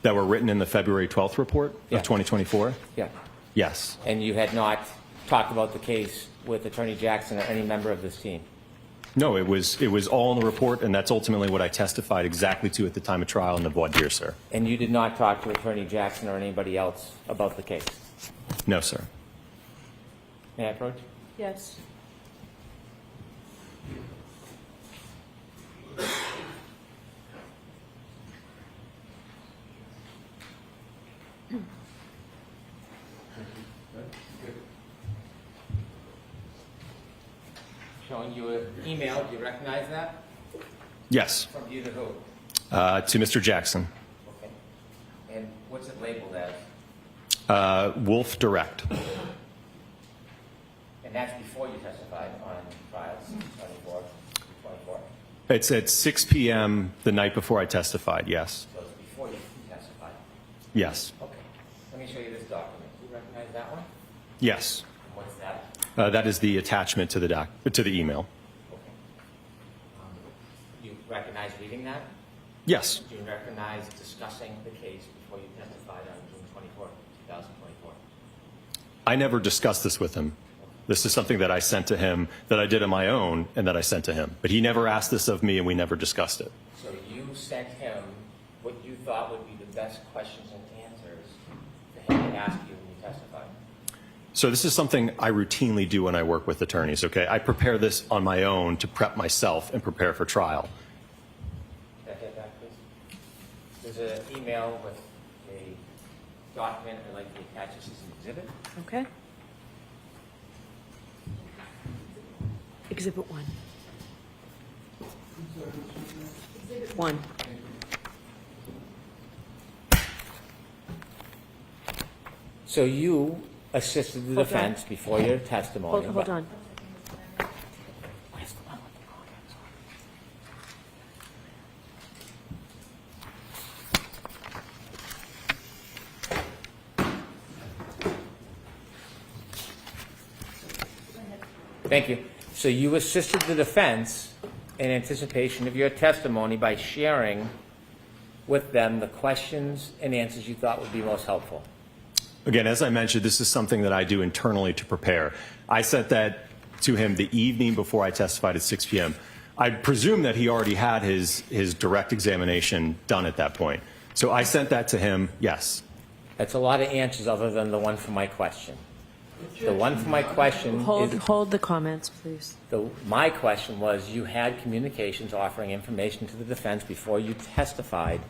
Speaker 1: That were written in the February 12th report
Speaker 2: Yeah.
Speaker 1: of 2024?
Speaker 2: Yeah.
Speaker 1: Yes.
Speaker 2: And you had not talked about the case with Attorney Jackson or any member of this team?
Speaker 1: No, it was all in the report, and that's ultimately what I testified exactly to at the time of trial in the voir dire, sir.
Speaker 2: And you did not talk to Attorney Jackson or anybody else about the case?
Speaker 1: No, sir.
Speaker 2: May I approach?
Speaker 3: Yes.
Speaker 2: Showing you an email. Do you recognize that?
Speaker 1: Yes.
Speaker 2: From you to who?
Speaker 1: To Mr. Jackson.
Speaker 2: Okay. And what's it labeled as?
Speaker 1: Wolfe Direct.
Speaker 2: And that's before you testified on trial 24.
Speaker 1: It's at 6 p.m. the night before I testified, yes.
Speaker 2: So it's before you testified.
Speaker 1: Yes.
Speaker 2: Okay. Let me show you this document. Do you recognize that one?
Speaker 1: Yes.
Speaker 2: What's that?
Speaker 1: That is the attachment to the email.
Speaker 2: You recognize reading that?
Speaker 1: Yes.
Speaker 2: Do you recognize discussing the case before you testified on June 24, 2024?
Speaker 1: I never discussed this with him. This is something that I sent to him, that I did on my own, and that I sent to him. But he never asked this of me, and we never discussed it.
Speaker 2: So you sent him what you thought would be the best questions and answers for him to ask you when you testified?
Speaker 1: So this is something I routinely do when I work with attorneys, okay? I prepare this on my own to prep myself and prepare for trial.
Speaker 2: Can I get that, please? There's an email with a document I'd like to attach this as an exhibit.
Speaker 3: Okay. Exhibit 1. Exhibit 1.
Speaker 2: So you assisted the
Speaker 3: Hold on.
Speaker 2: defense before your testimony.
Speaker 3: Hold on.
Speaker 2: Where's the one with the comments? Thank you. So you assisted the defense in anticipation of your testimony by sharing with them the questions and answers you thought would be most helpful.
Speaker 1: Again, as I mentioned, this is something that I do internally to prepare. I sent that to him the evening before I testified at 6 p.m. I presume that he already had his direct examination done at that point. So I sent that to him, yes.
Speaker 2: That's a lot of answers other than the one for my question. The one for my question is...
Speaker 3: Hold the comments, please.
Speaker 2: My question was, you had communications offering information to the defense before you testified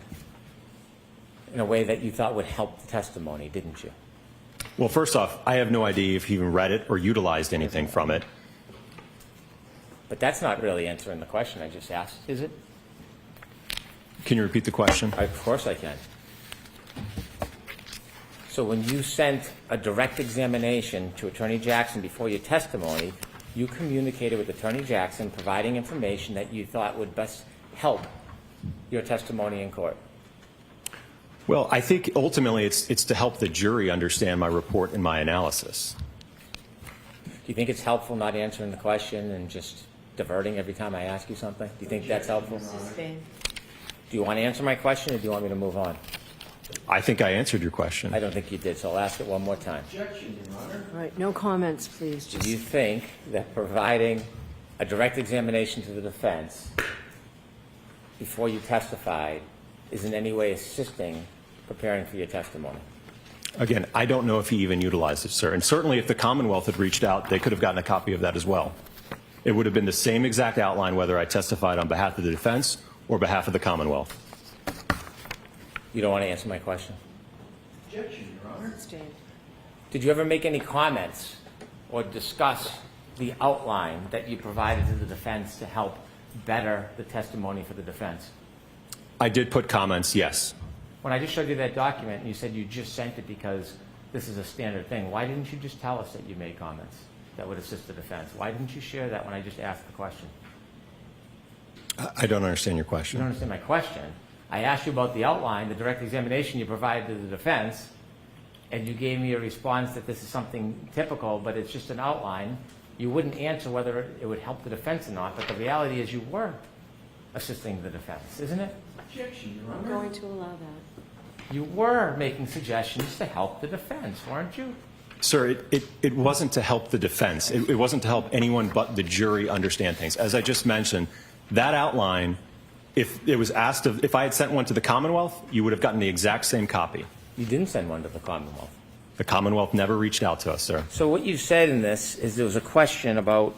Speaker 2: in a way that you thought would help the testimony, didn't you?
Speaker 1: Well, first off, I have no idea if he even read it or utilized anything from it.
Speaker 2: But that's not really answering the question I just asked, is it?
Speaker 1: Can you repeat the question?
Speaker 2: Of course I can. So when you sent a direct examination to Attorney Jackson before your testimony, you communicated with Attorney Jackson providing information that you thought would best help your testimony in court.
Speaker 1: Well, I think ultimately it's to help the jury understand my report and my analysis.
Speaker 2: Do you think it's helpful not answering the question and just diverting every time I ask you something? Do you think that's helpful? Do you want to answer my question, or do you want me to move on?
Speaker 1: I think I answered your question.
Speaker 2: I don't think you did, so I'll ask it one more time.
Speaker 4: Objection, Your Honor.
Speaker 3: All right, no comments, please.
Speaker 2: Do you think that providing a direct examination to the defense before you testified is in any way assisting preparing for your testimony?
Speaker 1: Again, I don't know if he even utilized it, sir. And certainly if the Commonwealth had reached out, they could have gotten a copy of that as well. It would have been the same exact outline whether I testified on behalf of the defense or behalf of the Commonwealth.
Speaker 2: You don't want to answer my question?
Speaker 4: Objection, Your Honor.
Speaker 2: Did you ever make any comments or discuss the outline that you provided to the defense to help better the testimony for the defense?
Speaker 1: I did put comments, yes.
Speaker 2: When I just showed you that document and you said you just sent it because this is a standard thing, why didn't you just tell us that you made comments that would assist the defense? Why didn't you share that when I just asked the question?
Speaker 1: I don't understand your
Speaker 2: You
Speaker 1: question.
Speaker 2: don't understand my question. I asked you about the outline, the direct examination you provided to the defense, and you gave me a response that this is something typical, but it's just an outline. You wouldn't answer whether it would help the defense or not, but the reality is you were assisting the defense, isn't it?
Speaker 4: Objection, Your
Speaker 3: I'm
Speaker 4: Honor.
Speaker 3: going to allow that.
Speaker 2: You were making suggestions to help the defense, weren't you?
Speaker 1: Sir, it wasn't to help the defense. It wasn't to help anyone but the jury understand things. As I just mentioned, that outline, if it was asked if I had sent one to the Commonwealth, you would have gotten the exact same copy.
Speaker 2: You didn't send one to the Commonwealth.
Speaker 1: The Commonwealth never reached out to us, sir.
Speaker 2: So what you said in this is there was a question about,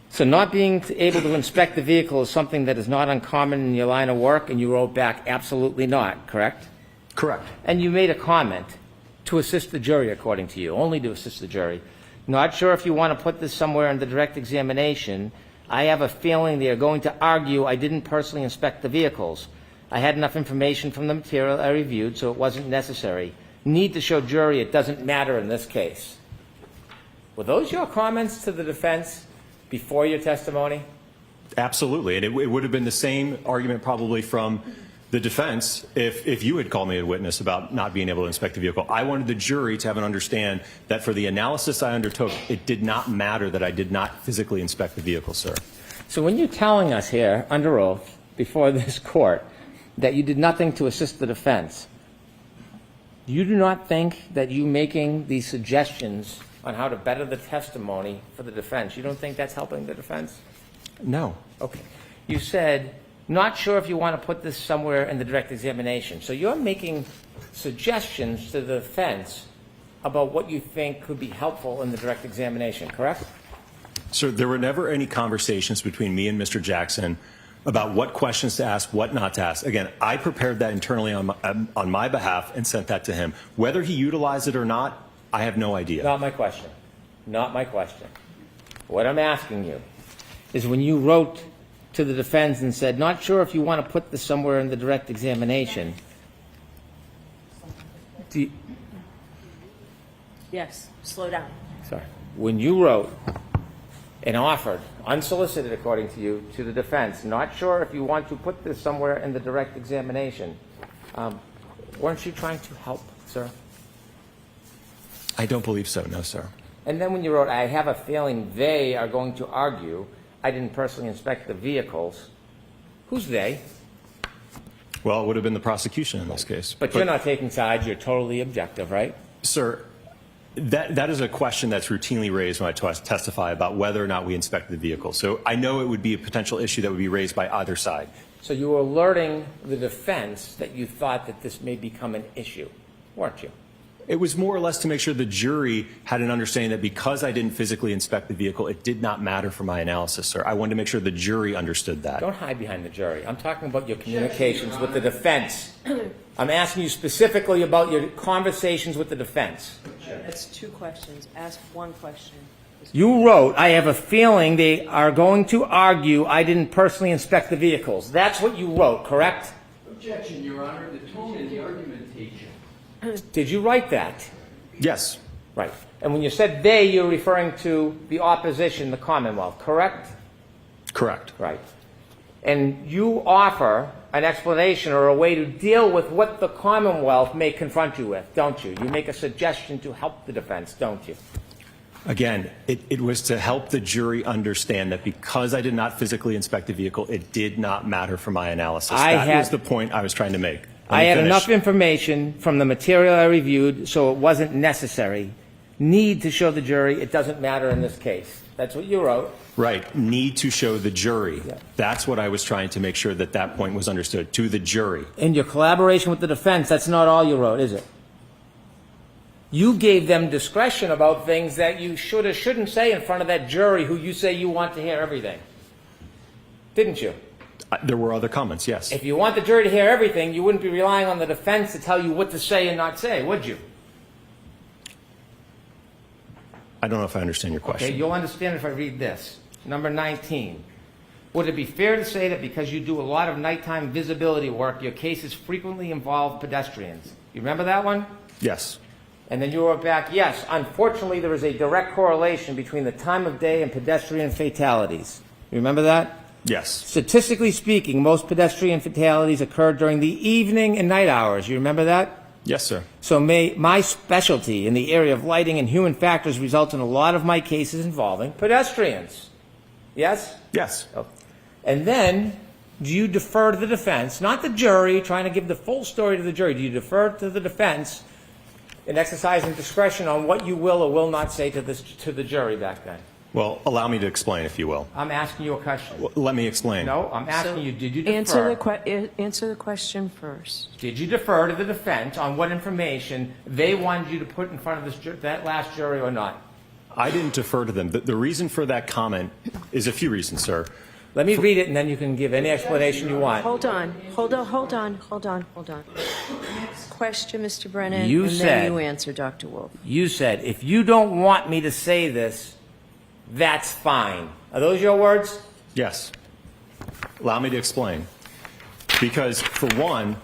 Speaker 2: so not being able to inspect the vehicle is something that is not uncommon in your line of work, and you wrote back, absolutely not, correct?
Speaker 1: Correct.
Speaker 2: And you made a comment to assist the jury, according to you, only to assist the jury. Not sure if you want to put this somewhere in the direct examination. I have a feeling they are going to argue I didn't personally inspect the vehicles. I had enough information from the material I reviewed, so it wasn't necessary. Need to show jury it doesn't matter in this case. Were those your comments to the defense before your testimony?
Speaker 1: Absolutely. And it would have been the same argument probably from The defense, if you had called me a witness about not being able to inspect the vehicle, I wanted the jury to have an understand that for the analysis I undertook, it did not matter that I did not physically inspect the vehicle, sir.
Speaker 2: So when you're telling us here, under oath, before this court, that you did nothing to assist the defense, you do not think that you making these suggestions on how to better the testimony for the defense, you don't think that's helping the defense?
Speaker 1: No.
Speaker 2: Okay. You said, not sure if you want to put this somewhere in the direct examination. So you're making suggestions to the defense about what you think could be helpful in the direct examination, correct?
Speaker 1: Sir, there were never any conversations between me and Mr. Jackson about what questions to ask, what not to ask. Again, I prepared that internally on my behalf and sent that to him. Whether he utilized it or not, I have no idea.
Speaker 2: Not my question. Not my question. What I'm asking you is when you wrote to the defense and said, not sure if you want to put this somewhere in the direct examination,
Speaker 3: Yes, slow down.
Speaker 2: sorry, when you wrote and offered, unsolicited according to you, to the defense, not sure if you want to put this somewhere in the direct examination, weren't you trying to help, sir?
Speaker 1: I don't believe so, no, sir.
Speaker 2: And then when you wrote, I have a feeling they are going to argue, I didn't personally inspect the vehicles, who's they?
Speaker 1: Well, it would have been the prosecution in this case.
Speaker 2: But you're not taking sides, you're totally objective, right?
Speaker 1: Sir, that is a question that's routinely raised when I testify about whether or not we inspected the vehicle. So I know it would be a potential issue that would be raised by either side.
Speaker 2: So you were alerting the defense that you thought that this may become an issue, weren't you?
Speaker 1: It was more or less to make sure the jury had an understanding that because I didn't physically inspect the vehicle, it did not matter for my analysis, sir. I wanted to make sure the jury understood that.
Speaker 2: Don't hide behind the jury. I'm talking about your communications with the defense. I'm asking you specifically about your conversations with the defense.
Speaker 3: That's two questions. Ask one question.
Speaker 2: You wrote, I have a feeling they are going to argue I didn't personally inspect the vehicles. That's what you wrote, correct?
Speaker 4: Objection, Your Honor. The tone in the argumentation.
Speaker 2: Did you write that?
Speaker 1: Yes.
Speaker 2: Right. And when you said they, you're referring to the opposition, the Commonwealth, correct?
Speaker 1: Correct.
Speaker 2: Right. And you offer an explanation or a way to deal with what the Commonwealth may confront you with, don't you? You make a suggestion to help the defense, don't you?
Speaker 1: Again, it was to help the jury understand that because I did not physically inspect the vehicle, it did not matter for my analysis. That was the point I was trying to make.
Speaker 2: I had enough information from the material I reviewed, so it wasn't necessary. Need to show the jury it doesn't matter in this case. That's what you wrote.
Speaker 1: Right. Need to show the jury.
Speaker 2: Yeah.
Speaker 1: That's what I was trying to make sure that that point was understood, to the jury.
Speaker 2: In your collaboration with the defense, that's not all you wrote, is it? You gave them discretion about things that you should or shouldn't say in front of that jury who you say you want to hear everything. Didn't you?
Speaker 1: There were other comments, yes.
Speaker 2: If you want the jury to hear everything, you wouldn't be relying on the defense to tell you what to say and not say, would you?
Speaker 1: I don't know if I understand your question.
Speaker 2: Okay, you'll understand if I read this. Number 19. Would it be fair to say that because you do a lot of nighttime visibility work, your cases frequently involve pedestrians? You remember that one?
Speaker 1: Yes.
Speaker 2: And then you wrote back, yes, unfortunately there is a direct correlation between the time of day and pedestrian fatalities. You remember that?
Speaker 1: Yes.
Speaker 2: Statistically speaking, most pedestrian fatalities occur during the evening and night hours. You remember that?
Speaker 1: Yes, sir.
Speaker 2: So my specialty in the area of lighting and human factors results in a lot of my cases involving pedestrians. Yes?
Speaker 1: Yes.
Speaker 2: Oh. And then, do you defer to the defense, not the jury, trying to give the full story to the jury, do you defer to the defense in exercising discretion on what you will or will not say to the jury back then?
Speaker 1: Well, allow me to explain, if you will.
Speaker 2: I'm asking you a question.
Speaker 1: Well, let me explain.
Speaker 2: No, I'm asking you, did you defer?
Speaker 3: Answer the question first.
Speaker 2: Did you defer to the defense on what information they wanted you to put in front of that last jury or not?
Speaker 1: I didn't defer to them. The reason for that comment is a few reasons, sir.
Speaker 2: Let me read it, and then you can give any explanation you want.
Speaker 3: Hold on. Next question, Mr. Brennan,
Speaker 2: You
Speaker 3: and
Speaker 2: said-
Speaker 3: then you answer, Dr. Wolfe.
Speaker 2: You said, if you don't want me to say this, that's fine. Are those your words?
Speaker 1: Yes. Allow me to explain. Because, for one,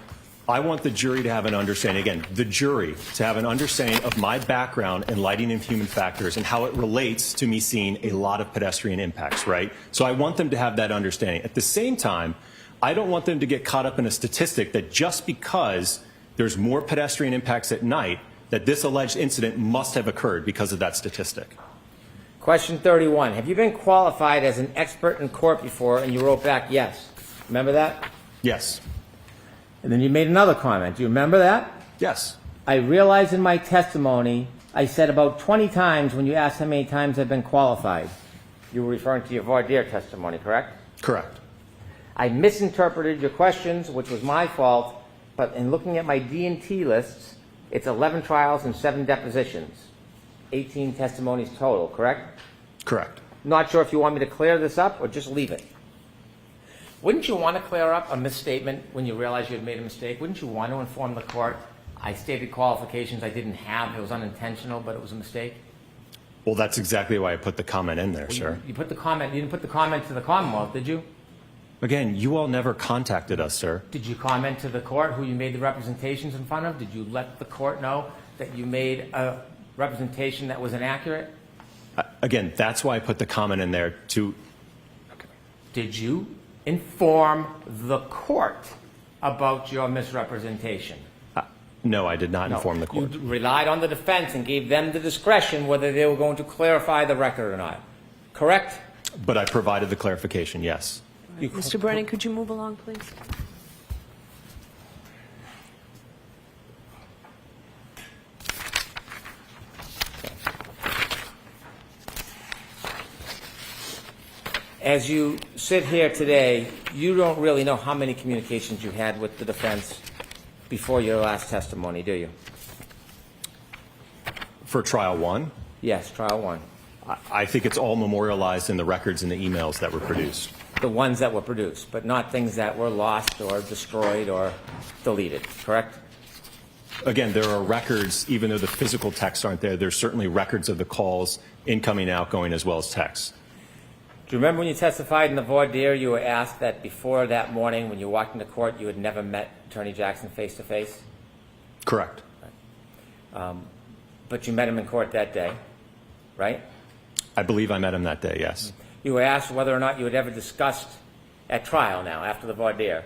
Speaker 1: I want the jury to have an understanding, again, the jury to have an understanding of my background in lighting and human factors and how it relates to me seeing a lot of pedestrian impacts, right? So I want them to have that understanding. At the same time, I don't want them to get caught up in a statistic that just because there's more pedestrian impacts at night, that this alleged incident must have occurred because of that statistic.
Speaker 2: Question 31. Have you been qualified as an expert in court before? And you wrote back, yes. Remember that?
Speaker 1: Yes.
Speaker 2: And then you made another comment. Do you remember that?
Speaker 1: Yes.
Speaker 2: I realized in my testimony, I said about 20 times when you asked how many times I've been qualified. You were referring to your voir dire testimony, correct?
Speaker 1: Correct.
Speaker 2: I misinterpreted your questions, which was my fault, but in looking at my D&T lists, it's 11 trials and 7 depositions, 18 testimonies total, correct?
Speaker 1: Correct.
Speaker 2: Not sure if you want me to clear this up or just leave it. Wouldn't you want to clear up a misstatement when you realize you had made a mistake? Wouldn't you want to inform the court, I stated qualifications I didn't have, it was unintentional, but it was a mistake?
Speaker 1: Well, that's exactly why I put the comment in there, sir.
Speaker 2: You put the comment, you didn't put the comment to the Commonwealth, did you?
Speaker 1: Again, you all never contacted us, sir.
Speaker 2: Did you comment to the court who you made the representations in front of? Did you let the court know that you made a representation that was inaccurate?
Speaker 1: Again, that's why I put the comment in there to...
Speaker 2: Did you inform the court about your misrepresentation?
Speaker 1: No, I did not inform the court.
Speaker 2: You relied on the defense and gave them the discretion whether they were going to clarify the record or not. Correct?
Speaker 1: But I provided the clarification, yes.
Speaker 3: Mr. Brennan, could you move along, please?
Speaker 2: As you sit here today, you don't really know how many communications you had with the defense before your last testimony, do you?
Speaker 1: For trial one,
Speaker 2: Yes, trial one.
Speaker 1: I think it's all memorialized in the records and the emails that were produced.
Speaker 2: The ones that were produced, but not things that were lost or destroyed or deleted, correct?
Speaker 1: Again, there are records, even though the physical texts aren't there, there's certainly records of the calls, incoming, outgoing, as well as texts.
Speaker 2: Do you remember when you testified in the voir dire, you were asked that before that morning when you walked into court, you had never met Attorney Jackson face to face?
Speaker 1: Correct.
Speaker 2: But you met him in court that day, right?
Speaker 1: I believe I met him that day, yes.
Speaker 2: You were asked whether or not you had ever discussed at trial now, after the voir dire,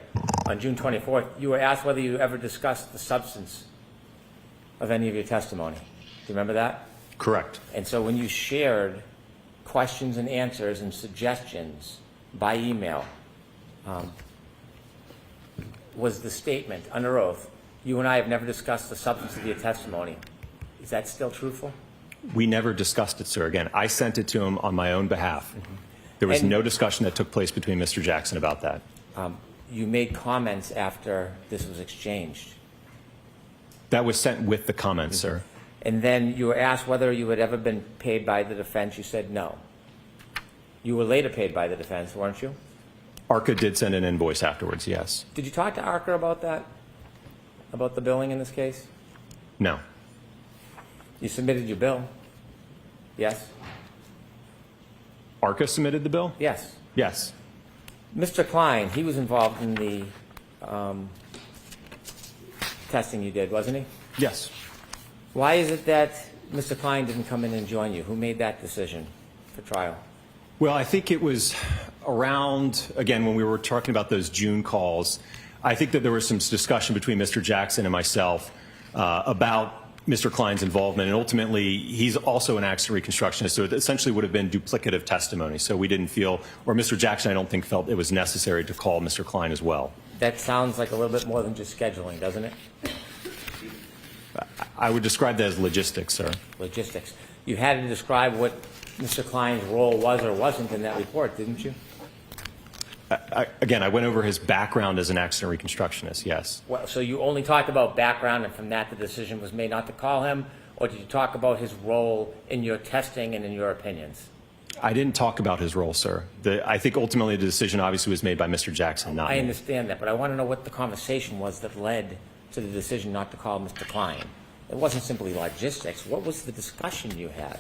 Speaker 2: on June 24th, you were asked whether you ever discussed the substance of any of your testimony. Do you remember that?
Speaker 1: Correct.
Speaker 2: And so when you shared questions and answers and suggestions by email, was the statement under oath, you and I have never discussed the substance of your testimony. Is that still truthful?
Speaker 1: We never discussed it, sir. Again, I sent it to him on my own behalf. There was
Speaker 2: And-
Speaker 1: no discussion that took place between Mr. Jackson about that.
Speaker 2: You made comments after this was exchanged.
Speaker 1: That was sent with the comments, sir.
Speaker 2: And then you were asked whether you had ever been paid by the defense. You said no. You were later paid by the defense, weren't you?
Speaker 1: ARCCA did send an invoice afterwards, yes.
Speaker 2: Did you talk to ARCCA about that? About the billing in this case?
Speaker 1: No.
Speaker 2: You submitted your bill. Yes?
Speaker 1: ARCCA submitted the bill?
Speaker 2: Yes.
Speaker 1: Yes.
Speaker 2: Mr. Klein, he was involved in the testing you did, wasn't he?
Speaker 1: Yes.
Speaker 2: Why is it that Mr. Klein didn't come in and join you? Who made that decision for trial?
Speaker 1: Well, I think it was around, again, when we were talking about those June calls, I think that there was some discussion between Mr. Jackson and myself about Mr. Klein's involvement, and ultimately, he's also an accident reconstructionist, so it essentially would have been duplicative testimony. So we didn't feel, or Mr. Jackson, I don't think, felt it was necessary to call Mr. Klein as well.
Speaker 2: That sounds like a little bit more than just scheduling, doesn't it?
Speaker 1: I would describe that as logistics, sir.
Speaker 2: Logistics. You had to describe what Mr. Klein's role was or wasn't in that report, didn't you?
Speaker 1: Again, I went over his background as an accident reconstructionist, yes.
Speaker 2: Well, so you only talked about background, and from that the decision was made not to call him, or did you talk about his role in your testing and in your opinions?
Speaker 1: I didn't talk about his role, sir. I think ultimately the decision obviously was made by Mr. Jackson, not
Speaker 2: I
Speaker 1: me.
Speaker 2: understand that, but I want to know what the conversation was that led to the decision not to call Mr. Klein. It wasn't simply logistics. What was the discussion you had?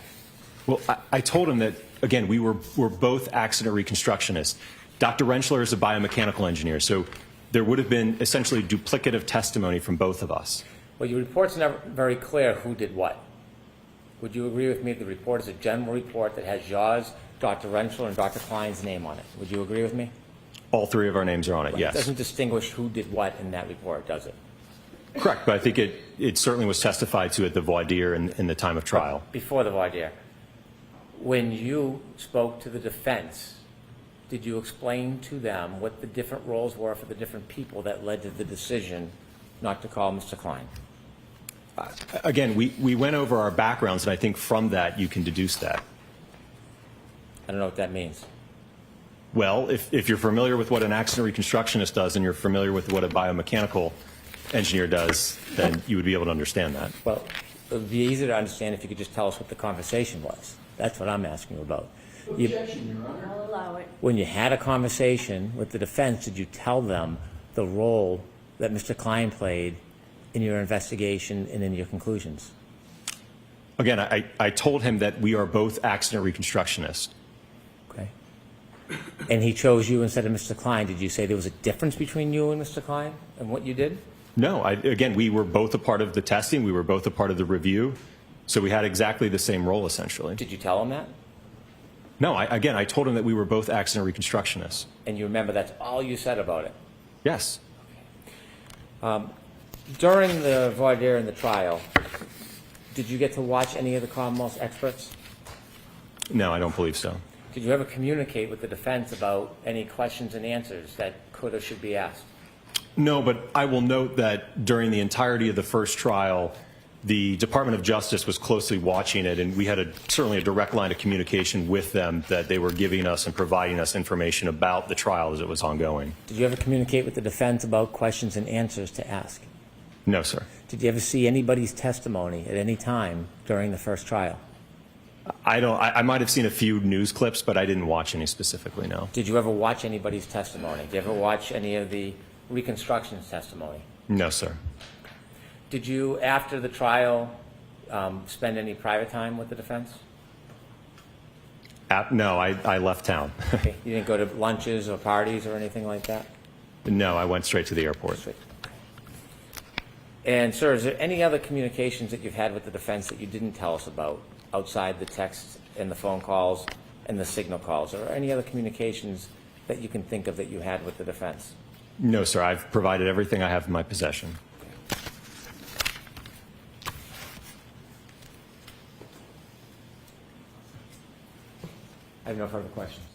Speaker 1: Well, I told him that, again, we're both accident reconstructionists. Dr. Rentschler is a biomechanical engineer, so there would have been essentially duplicative testimony from both of us.
Speaker 2: Well, your report's never very clear who did what. Would you agree with me that the report is a general report that has yours, Dr. Rentschler, and Dr. Klein's name on it? Would you agree with me?
Speaker 1: All three of our names are on it,
Speaker 2: It
Speaker 1: yes.
Speaker 2: doesn't distinguish who did what in that report, does it?
Speaker 1: Correct, but I think it certainly was testified to at the voir dire in the time of trial.
Speaker 2: Before the voir dire, when you spoke to the defense, did you explain to them what the different roles were for the different people that led to the decision not to call Mr. Klein?
Speaker 1: Again, we went over our backgrounds, and I think from that you can deduce that.
Speaker 2: I don't know what that means.
Speaker 1: Well, if you're familiar with what an accident reconstructionist does and you're familiar with what a biomechanical engineer does, then you would be able to understand that.
Speaker 2: Well, it would be easier to understand if you could just tell us what the conversation was. That's what I'm asking you about.
Speaker 4: Objection, Your Honor.
Speaker 3: I'll allow it.
Speaker 2: When you had a conversation with the defense, did you tell them the role that Mr. Klein played in your investigation and in your conclusions?
Speaker 1: Again, I told him that we are both accident reconstructionists.
Speaker 2: Okay. And he chose you instead of Mr. Klein. Did you say there was a difference between you and Mr. Klein and what you did?
Speaker 1: No, again, we were both a part of the testing. We were both a part of the review. So we had exactly the same role, essentially.
Speaker 2: Did you tell him that?
Speaker 1: No, again, I told him that we were both accident reconstructionists.
Speaker 2: And you remember that's all you said about it?
Speaker 1: Yes.
Speaker 2: During the voir dire and the trial, did you get to watch any of the Commonwealth's experts?
Speaker 1: No, I don't believe so.
Speaker 2: Did you ever communicate with the defense about any questions and answers that could or should be asked?
Speaker 1: No, but I will note that during the entirety of the first trial, the Department of Justice was closely watching it, and we had certainly a direct line of communication with them that they were giving us and providing us information about the trial as it was ongoing.
Speaker 2: Did you ever communicate with the defense about questions and answers to ask?
Speaker 1: No, sir.
Speaker 2: Did you ever see anybody's testimony at any time during the first trial?
Speaker 1: I might have seen a few news clips, but I didn't watch any specifically, no.
Speaker 2: Did you ever watch anybody's testimony? Did you ever watch any of the reconstruction's testimony?
Speaker 1: No, sir.
Speaker 2: Did you, after the trial, spend any private time with the defense?
Speaker 1: No, I left town.
Speaker 2: Okay. You didn't go to lunches or parties or anything like that?
Speaker 1: No, I went straight to the airport.
Speaker 2: Straight. And, sir, is there any other communications that you've had with the defense that you didn't tell us about outside the text and the phone calls and the signal calls? Or any other communications that you can think of that you had with the defense?
Speaker 1: No, sir. I've provided everything I have in my possession.
Speaker 2: I have no further questions.